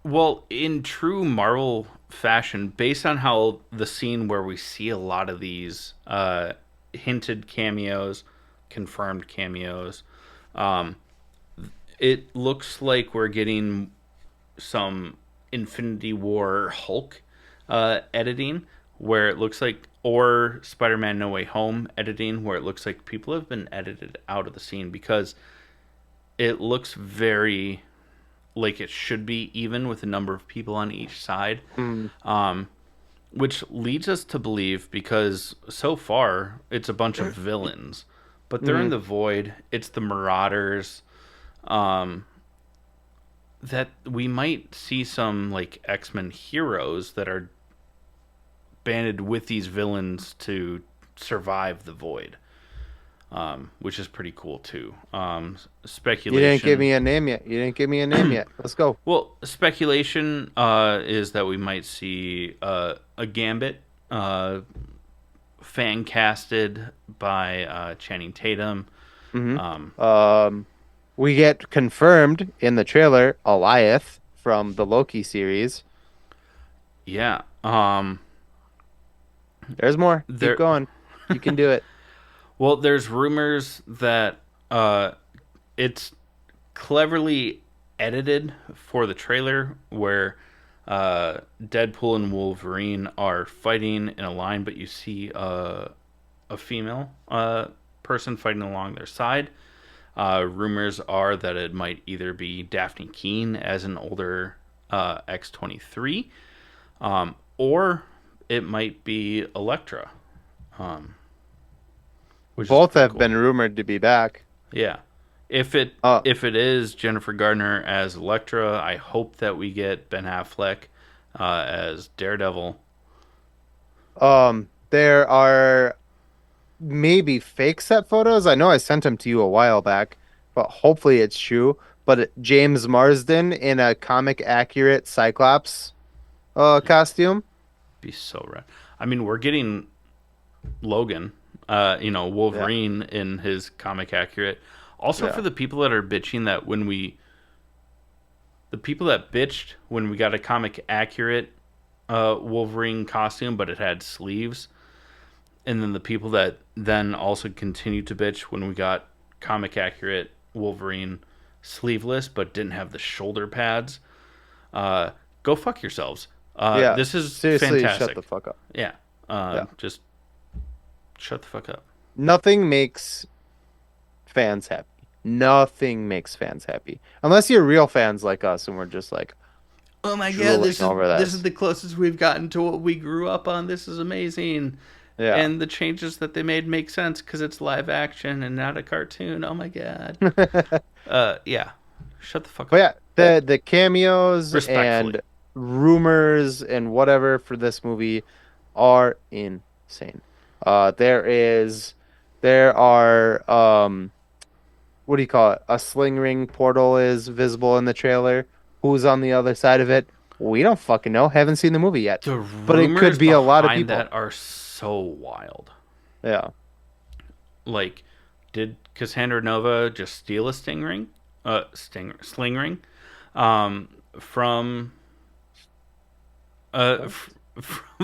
well, in true Marvel fashion, based on how the scene where we see a lot of these hinted cameos, confirmed cameos, um, it looks like we're getting some Infinity War Hulk editing, where it looks like, or Spider-Man No Way Home editing, where it looks like people have been edited out of the scene because it looks very like it should be even with the number of people on each side, Mm-hmm. which leads us to believe because so far it's a bunch of villains, but they're in the void. It's the Marauders. Um, that we might see some like X-Men heroes that are banded with these villains to survive the void, which is pretty cool too. You didn't give Speculation. me a name yet. You didn't give me a name yet. Let's go. Well, speculation is that we might see a Gambit fan casted by Channing Tatum. hmm Um, We get confirmed in the trailer Eliath from the Loki series. yeah. There's more. Keep There. going. You can do it. Well, there's rumors that it's cleverly edited for the trailer where Deadpool and Wolverine are fighting in a line, but you see a female person fighting along their side. Rumors are that it might either be Daphne Keene as an older X-23, or it might be Elektra, um, which is Both pretty have cool. been rumored to be back. Yeah. If it Uh, if it is Jennifer Gardner as Elektra, I hope that we get Ben Affleck as Daredevil. there are maybe fake set photos. I know I sent them to you a while back, but hopefully it's true. but James Marsden in a comic accurate Cyclops costume. Be so rad. I mean, we're getting Logan, Yeah, Wolverine in his comic accurate. Also, for yeah. the people that are bitching that the people that bitched when we got a comic accurate Wolverine costume, but it had sleeves, and then the people that then also continued to bitch when we got comic accurate Wolverine sleeveless, but didn't have the shoulder pads. Uh, Go fuck yourselves. Yeah. This is Seriously, shut the fantastic. fuck up. Yeah, Yeah. just shut the fuck up. Nothing makes fans happy. Nothing makes fans happy. Unless you're real fans like us and we're just like Oh my god, drooling this is over this is this. the closest we've gotten to what we grew up on. This is amazing. Yeah. And the changes that they made make sense because it's live action and not a cartoon. Oh my god. Yeah. Shut the fuck But up. yeah, the cameos Respectfully. and rumors and whatever for this movie are insane. There is there are what do you call it? A sling ring portal is visible in the trailer. Who's on the other side of it? We don't fucking know. Haven't seen the movie yet. The But it could rumors be a lot of behind people. that are so wild. Yeah. Like, did Cassandra Nova just steal a sting ring? Sling ring? From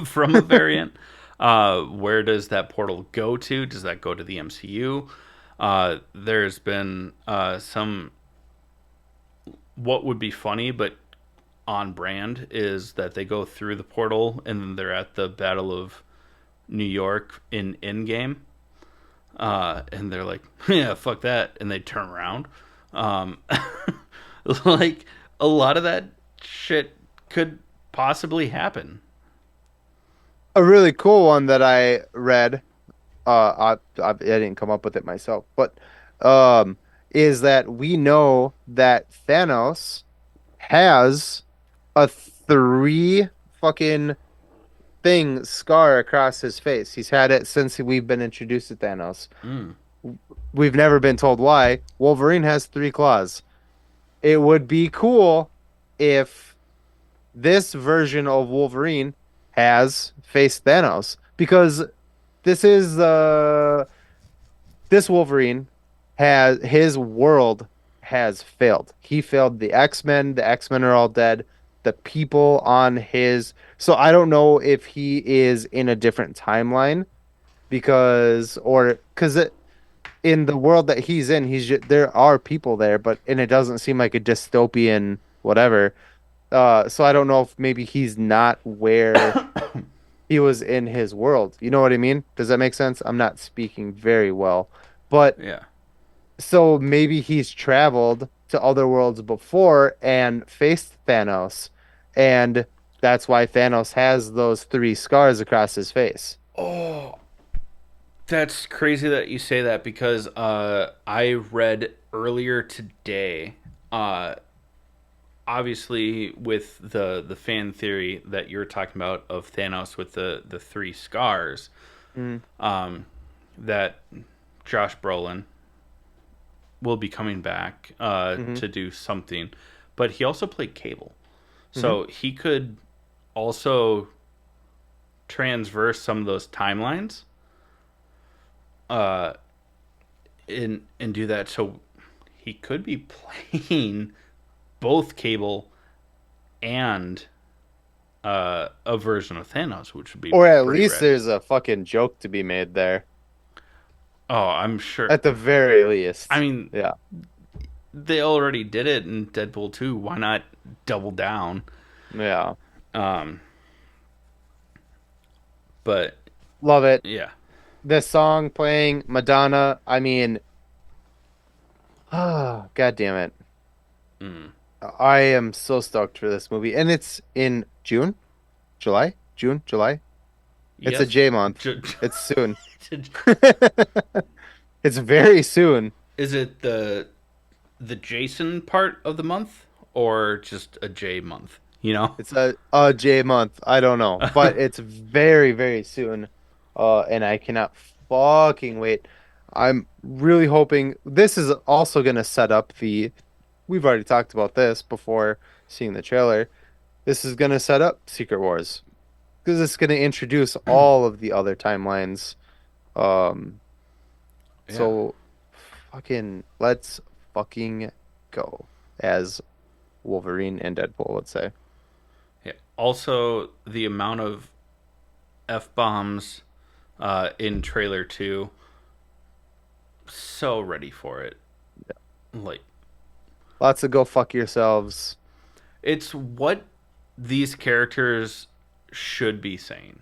from a variant. Where does that portal go to? Does that go to the MCU? There's been some. What would be funny, but on brand, is that they go through the portal and then they're at the Battle of New York in Endgame, and they're like, "Yeah, fuck that," and they turn around. Um, like a lot of that shit could possibly happen. A really cool one that I read, I didn't come up with it myself, but um, is that we know that Thanos has a three fucking thing scar across his face. He's had it since we've been introduced to Thanos. Mm. We've never been told why. Wolverine has three claws. It would be cool if this version of Wolverine has faced Thanos because this is this Wolverine has his world has failed. He failed the X-Men. The X-Men are all dead. The people on his so I don't know if he is in a different timeline because in the world that he's in, there are people there, but and it doesn't seem like a dystopian whatever. So I don't know if maybe he's not where he was in his world. You know what I mean? Does that make sense? I'm not speaking very well, but Yeah. so maybe he's traveled to other worlds before and faced Thanos, and that's why Thanos has those three scars across his face. Oh, that's crazy that you say that because I read earlier today. Obviously, with the fan theory that you're talking about of Thanos with the three scars, Mm, that Josh Brolin will be coming back hmm to do something, but he also played Cable, hmm so he could also transverse some of those timelines uh, and do that. So he could be playing both Cable and a version of Thanos, which would be Or at pretty least rad. there's a fucking joke to be made there. Oh, I'm sure. At the very I least. mean, Yeah. they already did it in Deadpool 2. Why not double down? Yeah. Um, but Love it. yeah, This song playing Madonna. I mean, ah, God damn it. mm. I am so stoked for this movie. And it's in June, July, June, July. It's a Yes. J month. J- It's soon. It's very soon. Is it the Jason part of the month or just a J month? You know? It's a J month. I don't know, but it's very, very soon. And I cannot fucking wait. I'm really hoping this is also gonna set up the we've already talked about this before seeing the trailer. This is going to set up Secret Wars because it's going to introduce all of the other timelines. Um, Yeah. so fucking let's fucking go as Wolverine and Deadpool, let's say. Yeah. Also, the amount of f bombs in trailer two, so ready for it. Like Lots of go fuck yourselves. it's what these characters should be saying,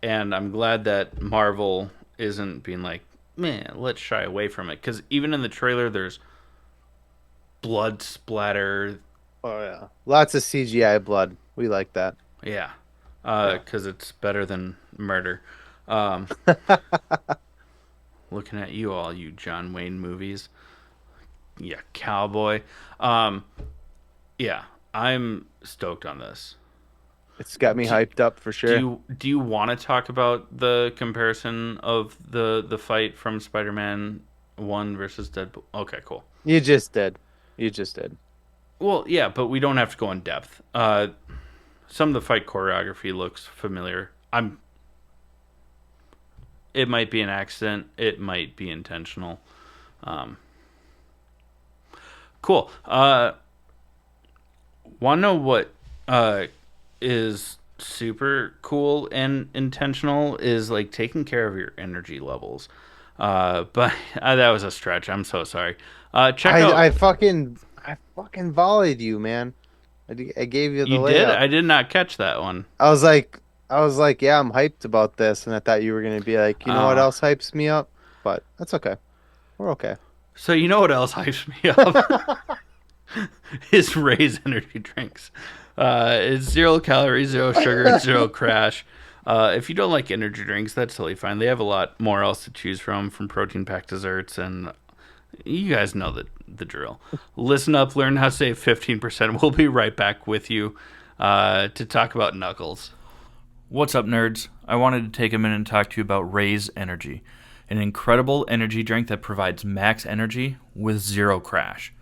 and I'm glad that Marvel isn't being like, man, let's shy away from it. Because even in the trailer, there's blood splatter. Oh yeah. Lots of CGI blood. We like that. Yeah, Yeah. because it's better than murder. Um, Looking at you, all you John Wayne movies. Yeah, cowboy. Um, yeah, I'm stoked on this. It's got me Do, hyped up for do sure. you want to talk about the comparison of the fight from Spider-Man 1 versus Deadpool? Okay, cool. You just did. You just did. Well, yeah, but we don't have to go in depth. Some of the fight choreography looks familiar. I'm. It might be an accident. It might be intentional. Um, cool. Want to know what is super cool and intentional is like taking care of your energy levels. But that was a stretch. I'm so sorry. Check I out. I fucking I fucking volleyed you, man. I gave you the You did? layup. I did not catch that one. I was like I was like, yeah, I'm hyped about this, and I thought you were gonna be like, you know what Uh, else hypes me up? But that's okay. We're okay. so you know what else hypes me up is Ray's energy drinks. It's 0 calories, 0 sugar, and 0 crash. If you don't like energy drinks, that's totally fine. They have a lot more else to choose from protein packed desserts, and you guys know the drill. Listen up, learn how to save 15%. We'll be right back with you to talk about Knuckles. What's up, nerds? I wanted to take a minute and talk to you about Raise Energy, an incredible energy drink that provides max energy with 0 crash.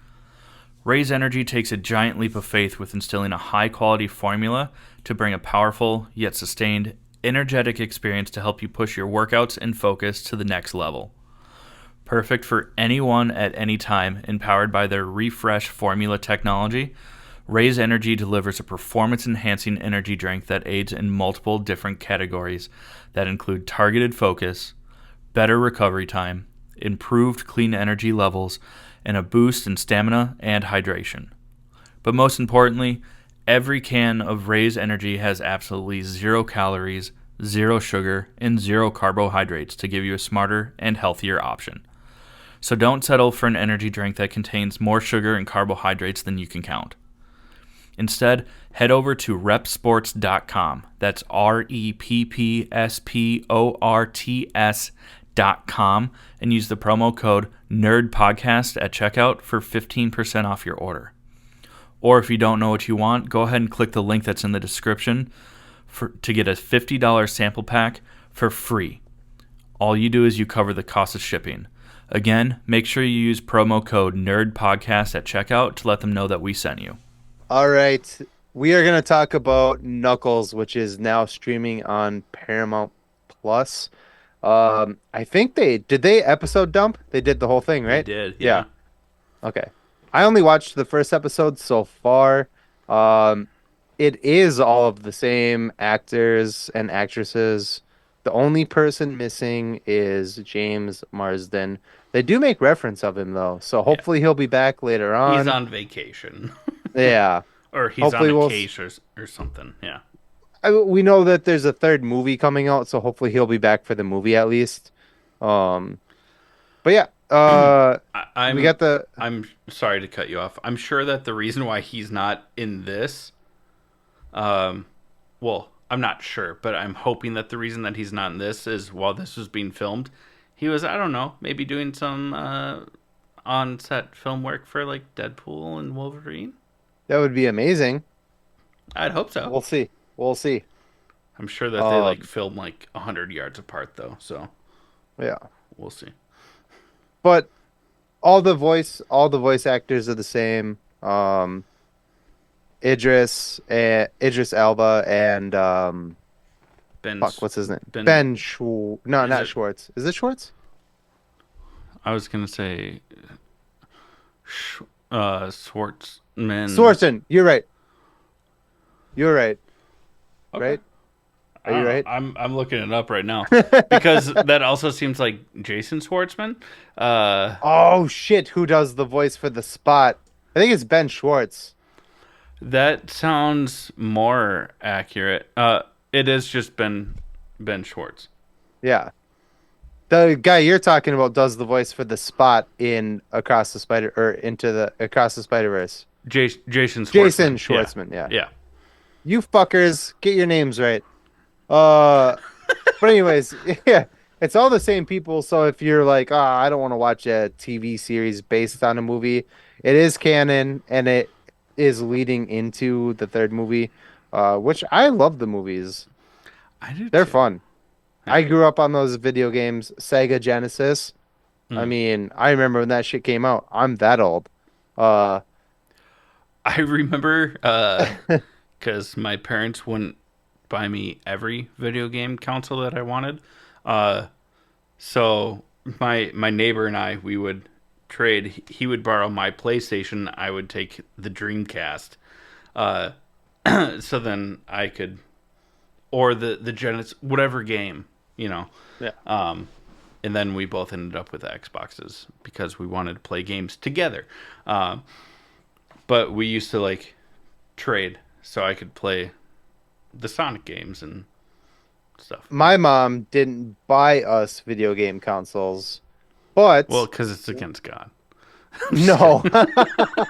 Raise Energy takes a giant leap of faith with instilling a high quality formula to bring a powerful, yet sustained, energetic experience to help you push your workouts and focus to the next level. Perfect for anyone at any time, empowered by their refresh formula technology, Raise Energy delivers a performance enhancing energy drink that aids in multiple different categories that include targeted focus, better recovery time, improved clean energy levels, and a boost in stamina and hydration. But most importantly, every can of Raise Energy has absolutely 0 calories, 0 sugar, and 0 carbohydrates to give you a smarter and healthier option. So don't settle for an energy drink that contains more sugar and carbohydrates than you can count. Instead, head over to repsports.com. That's REPPSPORTS.com and use the promo code NERDPODCAST at checkout for 15% off your order. Or if you don't know what you want, go ahead and click the link that's in the description to get a $50 sample pack for free. All you do is you cover the cost of shipping. Again, make sure you use promo code NERDPODCAST at checkout to let them know that we sent you. All right. We are gonna talk about Knuckles, which is now streaming on Paramount Plus. I think they episode dump? They did the whole thing, They right? did, Yeah. yeah. Okay. I only watched the first episode so far. Um, it is all of the same actors and actresses. The only person missing is James Marsden. They do make reference of him though, so Yeah. hopefully he'll be back later He's on. on vacation. Yeah. Or he's on Hopefully a we'll case or something. Yeah. we know that there's a third movie coming out, so hopefully he'll be back for the movie at least. Um, but yeah, I, we I'm got the I'm sorry to cut you off. I'm sure that the reason why he's not in this, um, well, I'm not sure, but I'm hoping that the reason that he's not in this is while this was being filmed, he was, I don't know, maybe doing some on set film work for like Deadpool and Wolverine. that would be amazing. I'd hope so. We'll see. We'll see. I'm sure that they like Um, film like 100 yards apart though, so yeah. we'll see. But all the voice actors are the same. Idris Elba and fuck, Ben's what's his name? Ben. Ben Schw No, Is not it? Schwartz. Is it Schwartz? I was gonna say Sh- Schwartzman. Swartzen. You're right. You're right. Okay. Right? I Are you don't know. right? I'm looking it up right now because that also seems like Jason Schwartzman. Uh, Oh shit, who does the voice for the Spot? I think it's Ben Schwartz. that sounds more accurate. It is just Ben Schwartz. Yeah. The guy you're talking about does the voice for the Spot in Across the Spider or into the Across the Spider-Verse. Jason Jason Schwartzman. Yeah, Schwartzman, yeah. yeah. You fuckers, get your names right. Uh but anyways, yeah, it's all the same people. So if you're like, I don't want to watch a TV series based on a movie, it is canon and it is leading into the third movie, which I love the movies. I do They're too. fun. Yeah. I grew up on those video games, Sega Genesis. I Hmm. mean, I remember when that shit came out. I'm that old. Uh, I remember because my parents wouldn't buy me every video game console that I wanted. Uh, so my neighbor and I we would trade. He would borrow my PlayStation. I would take the Dreamcast. Uh, so then I could or the Genesis whatever game you know. yeah. Um, and then we both ended up with Xboxes because we wanted to play games together. Um, but we used to like trade so I could play the Sonic games and stuff. My mom didn't buy us video game consoles, Well, but because it's against God. I'm just no, kidding.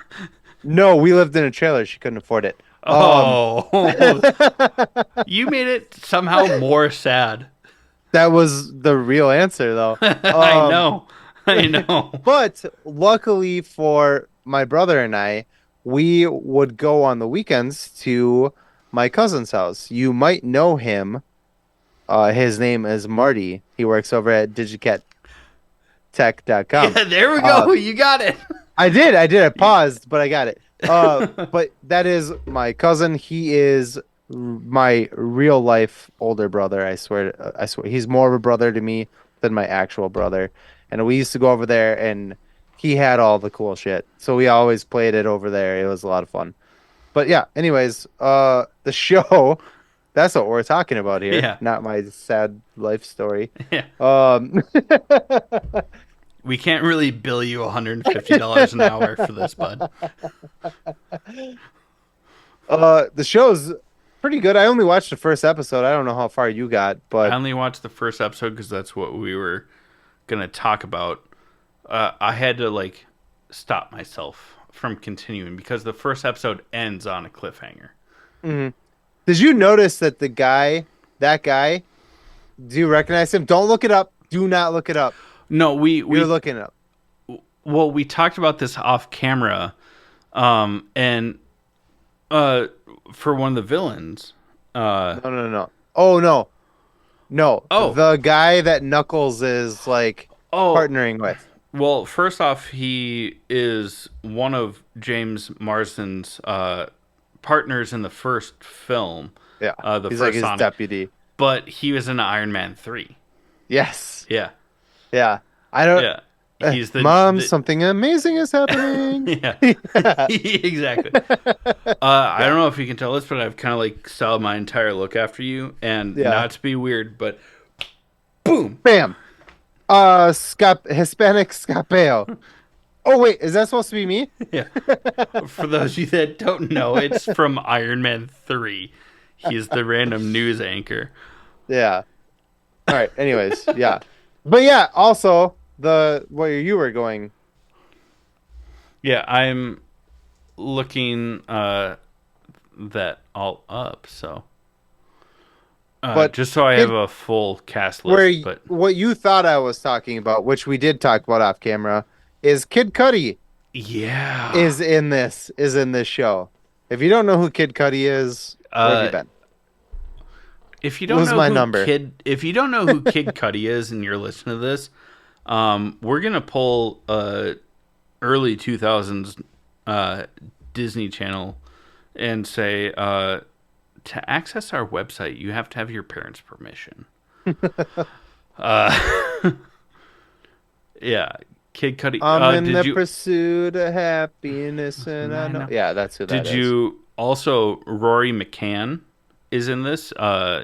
no, we lived in a trailer. She couldn't afford it. Oh, you made it somehow more sad. That was the real answer, though. I Um, know. I know. but luckily for my brother and I, we would go on the weekends to my cousin's house. You might know him. His name is Marty. He works over at digicatTech.com. Yeah, there we Uh, go. You got it. I did. I paused, but I got it. But that is my cousin. He is my real life older brother. I swear, he's more of a brother to me than my actual brother. And we used to go over there, and he had all the cool shit. So we always played it over there. It was a lot of fun. But yeah, anyways, the show. That's what we're talking about here, Yeah. not my sad life story. Yeah. Um, We can't really bill you $150 an hour for this, bud. the show's pretty good. I only watched the first episode. I don't know how far you got, I but only watched the first episode because that's what we were gonna talk about. I had to like stop myself from continuing because the first episode ends on a cliffhanger. mhm. Did you notice that that guy, do you recognize him? Don't look it up. Do not look it up. No, You're looking it up. well we talked about this off camera, and uh, for one of the villains, No, no, no. Oh no, no. oh The guy that Knuckles is like oh partnering with. well, first off, he is one of James Marsden's partners in the first film, Yeah, the he's like first his Sonic, deputy. but he was in Iron Man 3. Yes. Yeah, Yeah. I don't. yeah. He's Mom, the something amazing is happening. yeah, Yeah. exactly. I Yeah. don't know if you can tell this, but I've kind of like styled my entire look after you, and Yeah. not to be weird, but boom. Bam. Hispanic Scapeo. Oh wait, is that supposed to be me? Yeah. For those of you that don't know, it's from Iron Man 3. He's the random news anchor. Yeah. All right. Anyways, yeah. But yeah, also the where you were going. Yeah, I'm looking that all up, so But just so I have Kid, a full cast where list. But what you thought I was talking about, which we did talk about off camera, is Kid Cudi yeah, is in this show. If you don't know who Kid Cudi is, where have you uh, been? if you don't Lose know my who number. if you don't know who Kid Cudi is, and you're listening to this, we're gonna pull early 2000s uh, Disney Channel and say, to access our website, you have to have your parents' permission. Uh, yeah, Kid Cudi. I'm in Did the you? pursuit of happiness, and I I know. know. Yeah, that's who that Did is. you also? Rory McCann is in this.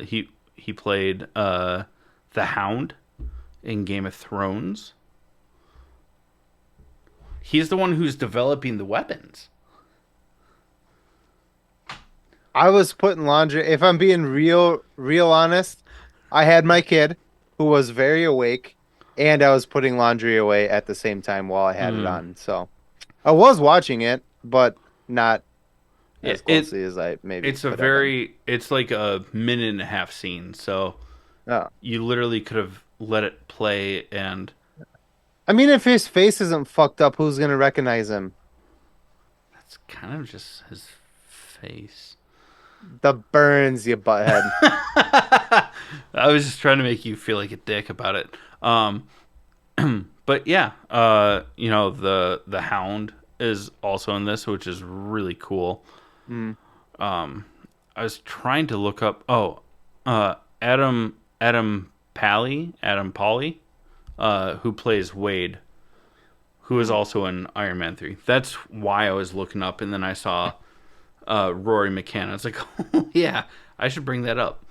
He played the Hound in Game of Thrones. He's the one who's developing the weapons. I was putting laundry. If I'm being real honest, I had my kid who was very awake, and I was putting laundry away at the same time while I had it Mm. on. So I was watching it, but not Yeah, as closely as I maybe it's a could have been. very it's like a minute and a half scene, so Oh. you literally could have let it play, and I mean, if his face isn't fucked up, who's gonna recognize him? that's kind of just his face. The burns, you butthead. I was just trying to make you feel like a dick about it. But yeah, the Hound is also in this, which is really cool. Mm. I was trying to look up. Oh, Adam Pally, who plays Wade, who is Mm. also in Iron Man 3. That's why I was looking up, and then I saw Rory McCann. I was like, oh yeah, I should bring that up.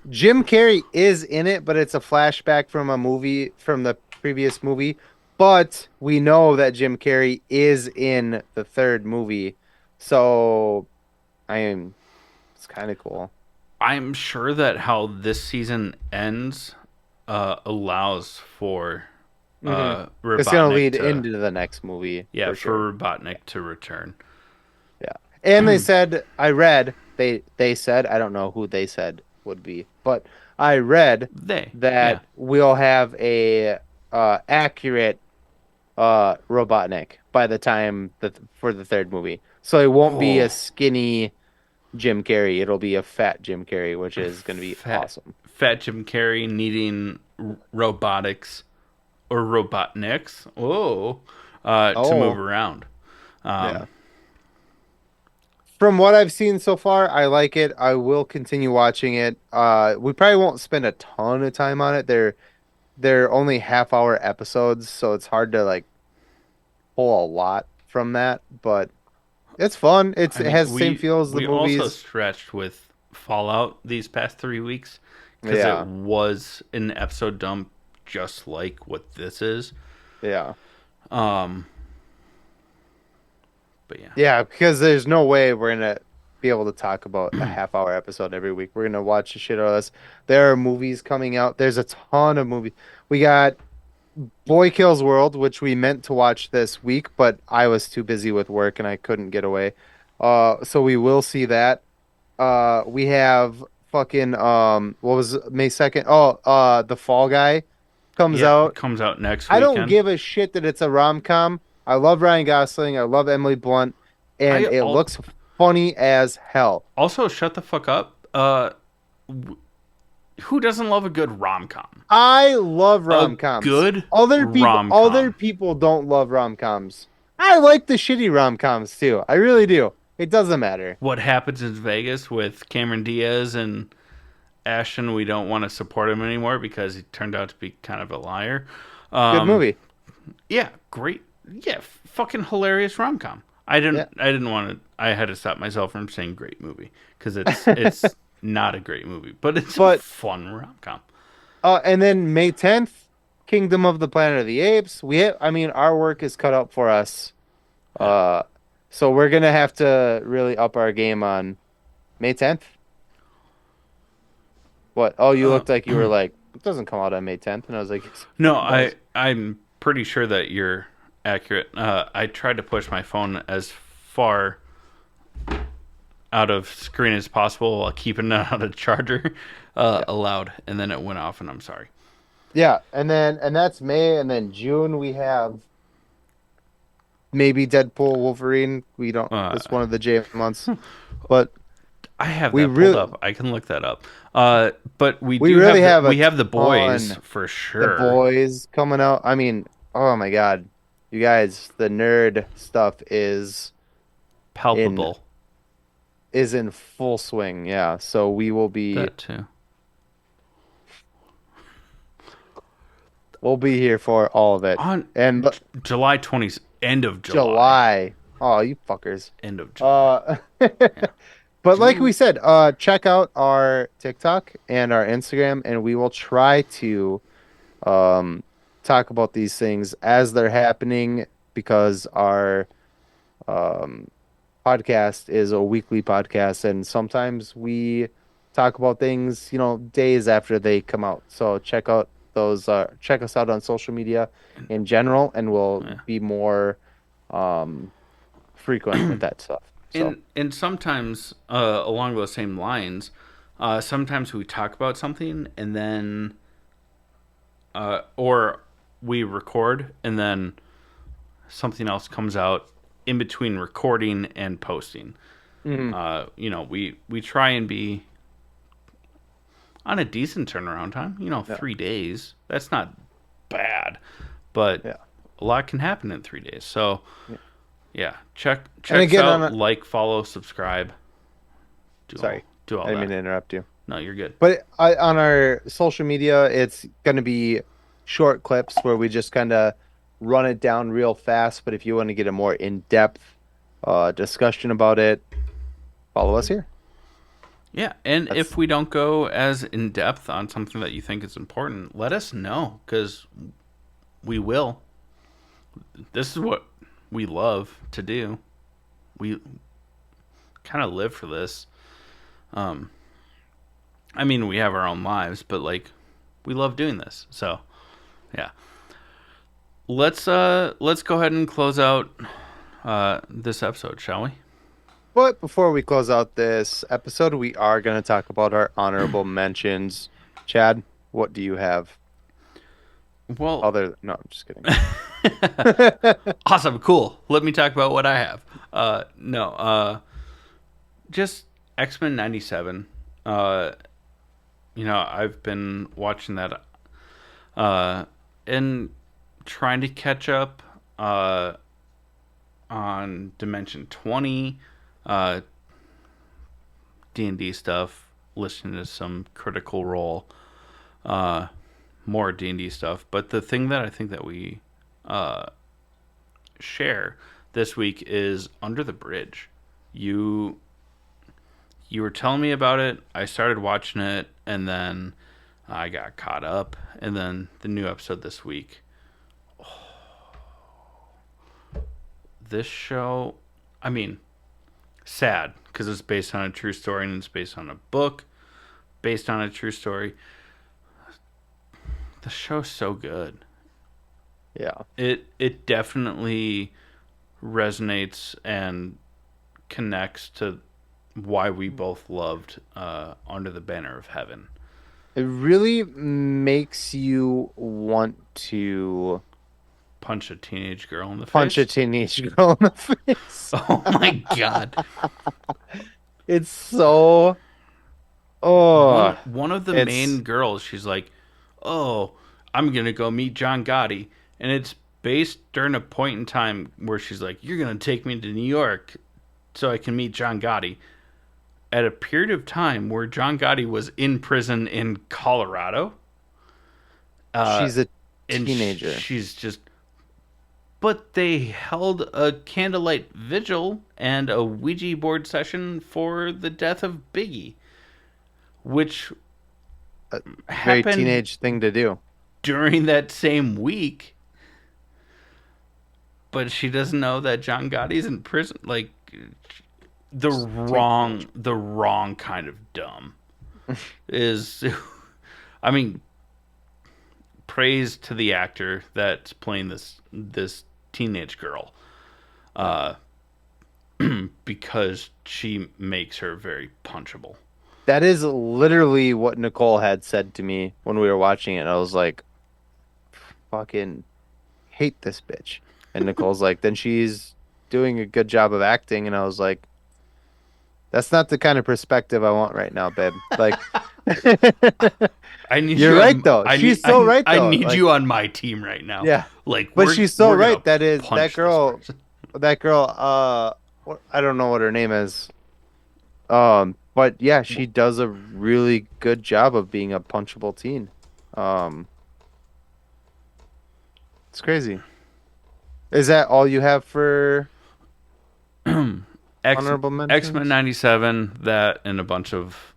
Jim Carrey is in it, but it's a flashback from a movie from the previous movie. But we know that Jim Carrey is in the third movie, so I am it's kind of cool. I'm sure that how this season ends allows for Hmm. It's gonna Robotnik lead to into the next movie yeah for sure. for Robotnik to return. Yeah, and they said I read they said I don't know who they said would be, but I read Yeah. that we'll have a accurate Robotnik by the time that for the third movie. So it won't be a Oh, skinny Jim Carrey. It'll be a fat Jim Carrey, which is going to be fat awesome. fat Jim Carrey needing robotics or Robotniks. Oh, to move Oh, around. yeah. Um, From what I've seen so far, I like it. I will continue watching it. We probably won't spend a ton of time on it. They're only half-hour episodes, so it's hard to like pull a lot from that, but it's fun. I It mean, has the same we feel as the we also movies. stretched with Fallout these past 3 weeks because it Yeah. was an episode dump just like what this is. Yeah. Um, but yeah, Yeah, because there's no way we're gonna be able to talk about a half-hour episode every week. We're gonna watch the shit out of this. There are movies coming out. There's a ton of movies. We got Boy Kills World, which we meant to watch this week, but I was too busy with work and I couldn't get away. So we will see that. We have fucking what was it, May 2nd? Oh, The Fall Guy comes yeah, it out. comes out next I don't weekend. give a shit that it's a rom-com. I love Ryan Gosling. I love Emily Blunt, and I it looks funny as hell. also shut the fuck up. Who doesn't love a good rom com? I love A rom-coms. good rom Other com. people don't love rom-coms. I like the shitty rom-coms too. I really do. It doesn't matter. What happens in Vegas with Cameron Diaz and Ashton? We don't want to support him anymore because he turned out to be kind of a liar. Good Um, movie. yeah, great. Yeah, fucking hilarious rom com. I Yeah. didn't. I didn't want to. I had to stop myself from saying great movie because it's not a great movie, but it's a But fun rom com. and then May 10th, Kingdom of the Planet of the Apes. I mean, our work is cut out for us. Yeah. Uh, so we're gonna have to really up our game on May 10th. What? Oh, you Uh, looked like you were like, it doesn't come out on May 10th. And I was like, yes, no, it does. I'm pretty sure that you're accurate. I tried to push my phone as far out of screen as possible while keeping it on a charger Yeah. allowed, and then it went off, and I'm sorry. Yeah. And that's May. And then June, we have maybe Deadpool, Wolverine. We don't, Uh, it's one of the J months. But I have we that pulled really, up. I can look that up. But we we do really have have a we have the boys ton. for The sure. Boys coming out. I mean, oh my God. You guys, the nerd stuff in Palpable. is in full swing. Yeah. So That too. we'll be here for all of it. On And July 20th, end of July. July. Oh, you fuckers. End of July. Uh Yeah. But like we June. said, check out our TikTok and our Instagram, and we will try to um, talk about these things as they're happening because our um, podcast is a weekly podcast, and sometimes we talk about things, days after they come out. So check us out on social media in general, and we'll Yeah. be more um, frequent with that stuff. So, And sometimes along those same lines, sometimes we talk about something and then or we record and then something else comes out in between recording and posting. mhm, We try and be on a decent turnaround time. yeah, 3 days. That's not bad, but yeah. a lot can happen in 3 days. So Yeah. yeah, And check us again, out. Like, follow, subscribe. sorry, Do I all didn't mean that. to interrupt you. No, you're good. But on our social media, it's going to be short clips where we just kind of run it down real fast. But if you want to get a more in-depth discussion about it, follow us here. Yeah, and That's if we don't go as in depth on something that you think is important, let us know because we will. This is what we love to do. We kind of live for this. Um, I mean, we have our own lives, but like, we love doing this. So, yeah, let's go ahead and close out this episode, shall we? But before we close out this episode, we are going to talk about our honorable mentions. Chad, what do you have? Well, No, I'm just kidding. awesome, cool. Let me talk about what I have. No, just X-Men '97. Uh, I've been watching that and trying to catch up on Dimension 20, uh, D&D stuff, listening to some Critical Role, uh, more D&D stuff. But the thing that I think that we uh, share this week is Under the Bridge. You you were telling me about it. I started watching it, and then I got caught up. And then the new episode this week. This show, I mean, sad because it's based on a true story and it's based on a book based on a true story. The show's so good. Yeah. It definitely resonates and connects to why we both loved Under the Banner of Heaven. It really makes you want to Punch a teenage girl in the punch a face. teenage girl in the face. Oh my god. It's so, One oh, one of the it's main girls, she's like, "Oh, I'm gonna go meet John Gotti," and it's based during a point in time where she's like, "You're gonna take me to New York so I can meet John Gotti." At a period of time where John Gotti was in prison in Colorado, uh, she's a and teenager. she's just. But they held a candlelight vigil and a Ouija board session for the death of Biggie, which A very happened teenage thing to do. during that same week, but she doesn't know that John Gotti's in prison. Like Teenage. the wrong kind of dumb is. I mean, praise to the actor that's playing this teenage girl, uh, because she makes her very punchable. That is literally what Nicole had said to me when we were watching it. I was like, fucking hate this bitch. And Nicole's like, then she's doing a good job of acting. And I was like, that's not the kind of perspective I want right now, babe. Like, I need You're you right on. though. I need. She's so right I though. need Like, you on my team right now. yeah. Like But we're she's so we're gonna right. That is punch this person. that girl, I don't know what her name is. But yeah, she does a really good job of being a punchable teen. Um, it's crazy. Is that all you have for X honorable X Men mentions? '97. That and a bunch of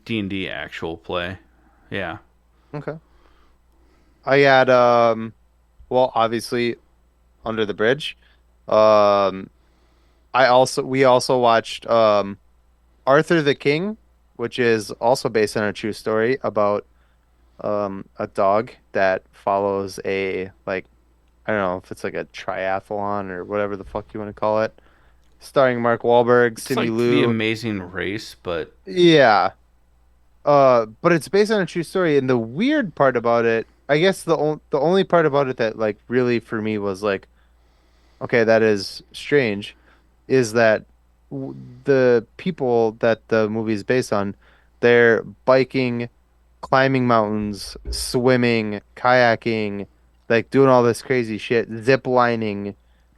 D&D actual play. Yeah. Okay. I had well, obviously Under the Bridge. Um, we also watched Arthur the King, which is also based on a true story about a dog that follows a like I don't know if it's like a triathlon or whatever the fuck you want to call it, starring Mark Wahlberg, It's Cindy like the Lou. Amazing Race, but Yeah. But it's based on a true story, and the weird part about it, I guess the only part about it that like really for me was like, okay, that is strange, is that the people that the movie is based on, they're biking, climbing mountains, swimming, kayaking, like doing all this crazy shit, zip lining,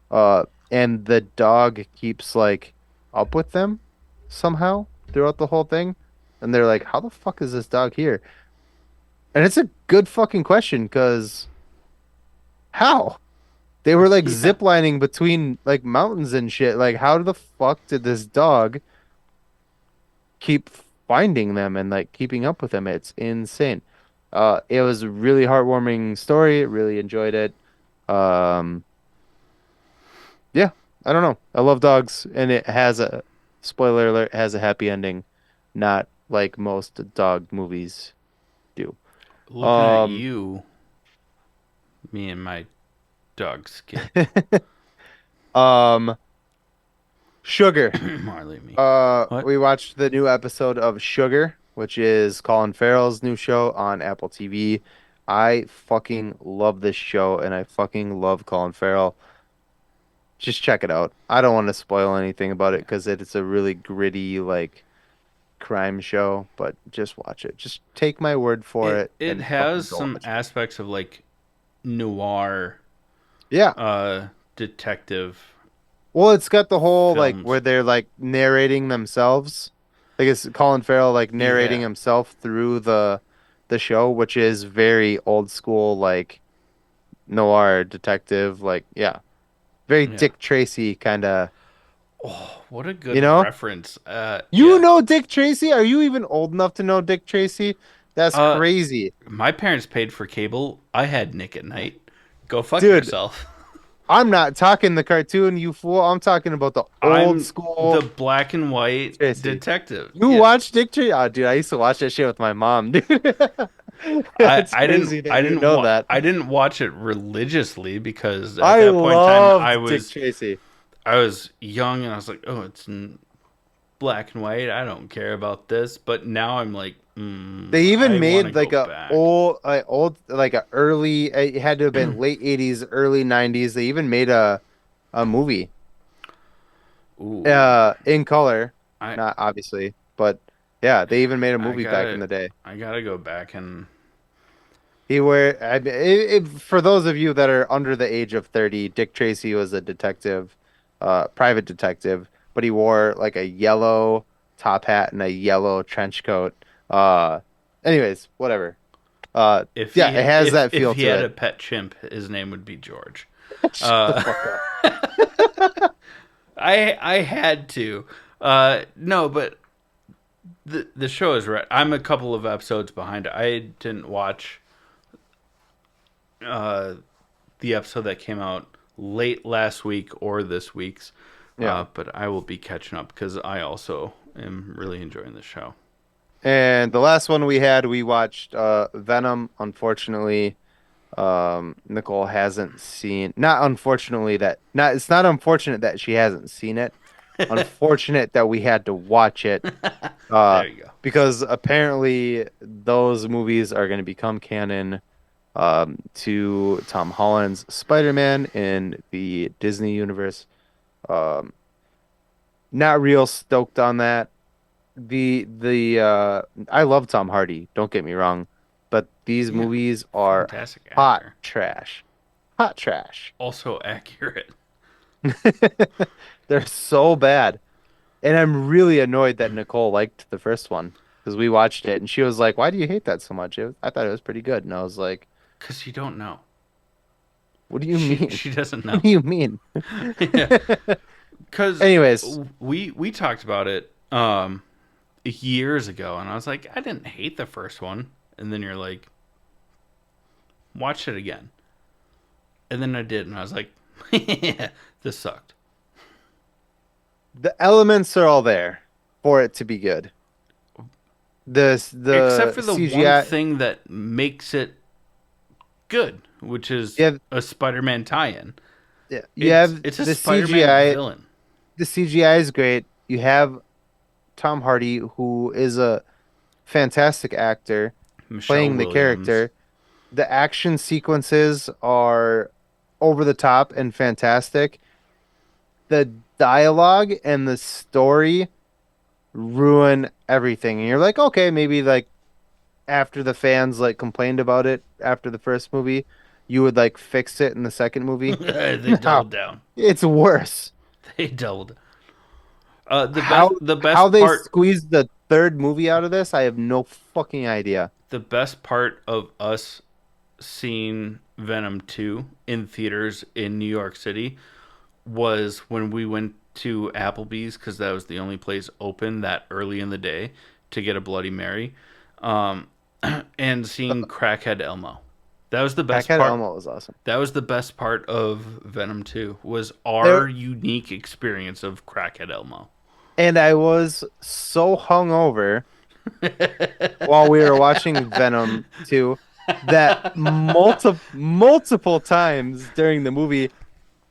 and the dog keeps like up with them somehow throughout the whole thing. And they're like, how the fuck is this dog here? And it's a good fucking question because how? They were like yeah. zip lining between like mountains and shit. Like, how the fuck did this dog keep finding them and like keeping up with them? It's insane. It was a really heartwarming story. Really enjoyed it. Um, yeah, I don't know. I love dogs, and it has a spoiler alert, has a happy ending, not like most dog movies do. Looking at Um, you, me and my dog Skip. um, Sugar. Marley, me. What? We watched the new episode of Sugar, which is Colin Farrell's new show on Apple TV. I fucking love this show, and I fucking love Colin Farrell. Just check it out. I don't want to spoil anything about it because it's a really gritty, like crime show, but just watch it. Just take my word for It it it and fucking has go some watch it. aspects of like noir Yeah. detective Well, it's got the whole like films. where they're like narrating themselves. Like it's Colin Farrell like narrating Yeah. himself through the show, which is very old school like noir detective, like yeah. Very Yeah. Dick Tracy kind of, Oh, what a you good know? reference. You Yeah. know Dick Tracy? Are you even old enough to know Dick Tracy? That's Uh crazy. my parents paid for cable. I had Nick at Night. Go fuck Dude, yourself. I'm not talking the cartoon, you fool. I'm talking about the old I'm the school black and white Tracy. detective. You Yeah. watch Dick Tracy? Oh, dude, I used to watch that shit with my mom, dude. That's crazy that you know that. I didn't watch it religiously because at I that point in time loved Dick Tracy. I was young and I was like, "Oh, it's in black and white. I don't care about this." But now I'm like, They I even want to made go like back. like a early, it had to have been late 80s, early 90s. They even made a movie Ooh. in color, I not obviously, but yeah, they even made a I movie back in gotta the day. I gotta go back and He were I mean, for those of you that are under the age of 30, Dick Tracy was a detective, private detective, but he wore like a yellow top hat and a yellow trench coat. Uh, anyways, whatever. Yeah, it has that if feel he to had a it. pet chimp, his name would be George. Shut the Uh, fuck up. I had to. No, but the show is right. I'm a couple of episodes behind. I didn't watch uh, the episode that came out late last week or this week's, Yeah. but I will be catching up because I also am really enjoying the show. And the last one we had, we watched Venom. Unfortunately, Nicole hasn't seen. Not unfortunately that not it's not unfortunate that she hasn't seen it. Unfortunate that we had to watch it uh There you go. because apparently those movies are going to become canon to Tom Holland's Spider-Man in the Disney universe. Um not real stoked on that. The I love Tom Hardy, don't get me wrong, but these Yeah, movies are fantastic hot actor. trash. Hot trash. Also accurate. They're so bad. And I'm really annoyed that Nicole liked the first one because we watched it and she was like, "Why do you hate that so much?" I thought it was pretty good. And I was like, Because you don't know. "What do you She mean? she doesn't What know. do you mean?" Yeah. Because Anyways, we talked about it years ago, and I was like, I didn't hate the first one, and then you're like, watch it again, and then I did, and I was like, yeah, this sucked. the elements are all there for it to be good. Except The for the one CGI, thing that makes it good, which is yeah, a Spider-Man tie-in. yeah, you It's have it's a the Spider-Man CGI. villain, The CGI is great. You have Tom Hardy, who is a fantastic actor Michelle playing the Williams. character. The action sequences are over the top and fantastic. The dialogue and the story ruin everything. And you're like, okay, maybe like after the fans like complained about it after the first movie, you would like fix it in the second movie. They No, doubled down. it's worse. They doubled. How The how best they part squeezed the third movie out of this, I have no fucking idea. the best part of us seeing Venom 2 in theaters in New York City was when we went to Applebee's because that was the only place open that early in the day to get a Bloody Mary, um, and seeing Crackhead Elmo. That was the best Crackhead part. Elmo was awesome. That was the best part of Venom 2 was our There unique experience of Crackhead Elmo. and I was so hungover while we were watching Venom 2 that multiple times during the movie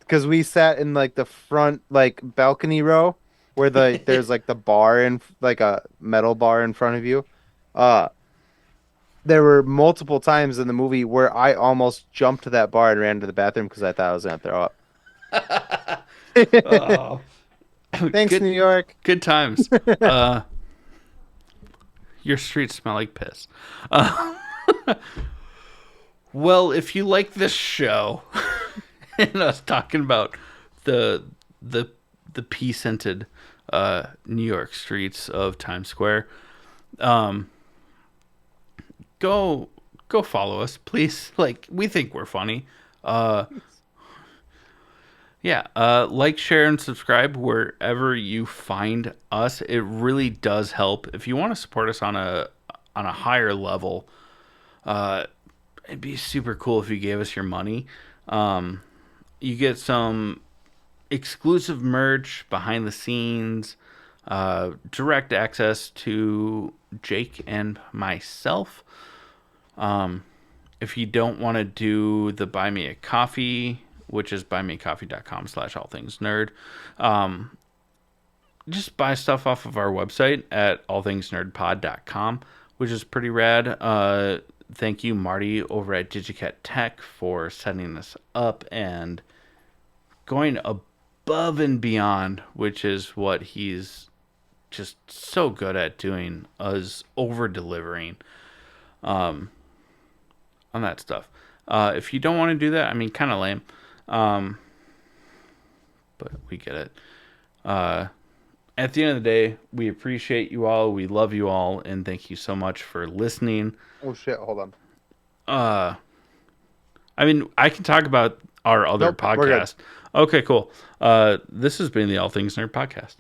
because we sat in like the front like balcony row where there's like the bar and like a metal bar in front of you. Uh there were multiple times in the movie where I almost jumped to that bar and ran to the bathroom because I thought I was gonna throw up. Oh, Thanks, good New York. good times. Uh, your streets smell like piss. Uh, well, if you like this show and us talking about the the the pea scented New York streets of Times Square, um, go go follow us, please. Like we think we're funny. Uh, Yeah, like, share, and subscribe wherever you find us. It really does help. If you want to support us on a higher level, uh, it'd be super cool if you gave us your money. Um, you get some exclusive merch, behind the scenes, direct access to Jake and myself. If you don't want to do the buy me a coffee, which is buymeacoffee.com/all things nerd, just buy stuff off of our website at allthingsnerdpod.com, which is pretty rad. Thank you, Marty, over at Digicat Tech, for setting this up and going above and beyond, which is what he's just so good at doing, us over delivering on that stuff. If you don't want to do that, I mean, kind of lame, um, but we get it. Uh, at the end of the day, we appreciate you all. We love you all, and thank you so much for listening. Oh shit, hold on. Uh, I mean, I can talk about our other Nope, we're good. podcast. Okay, cool. This has been the All Things Nerd podcast.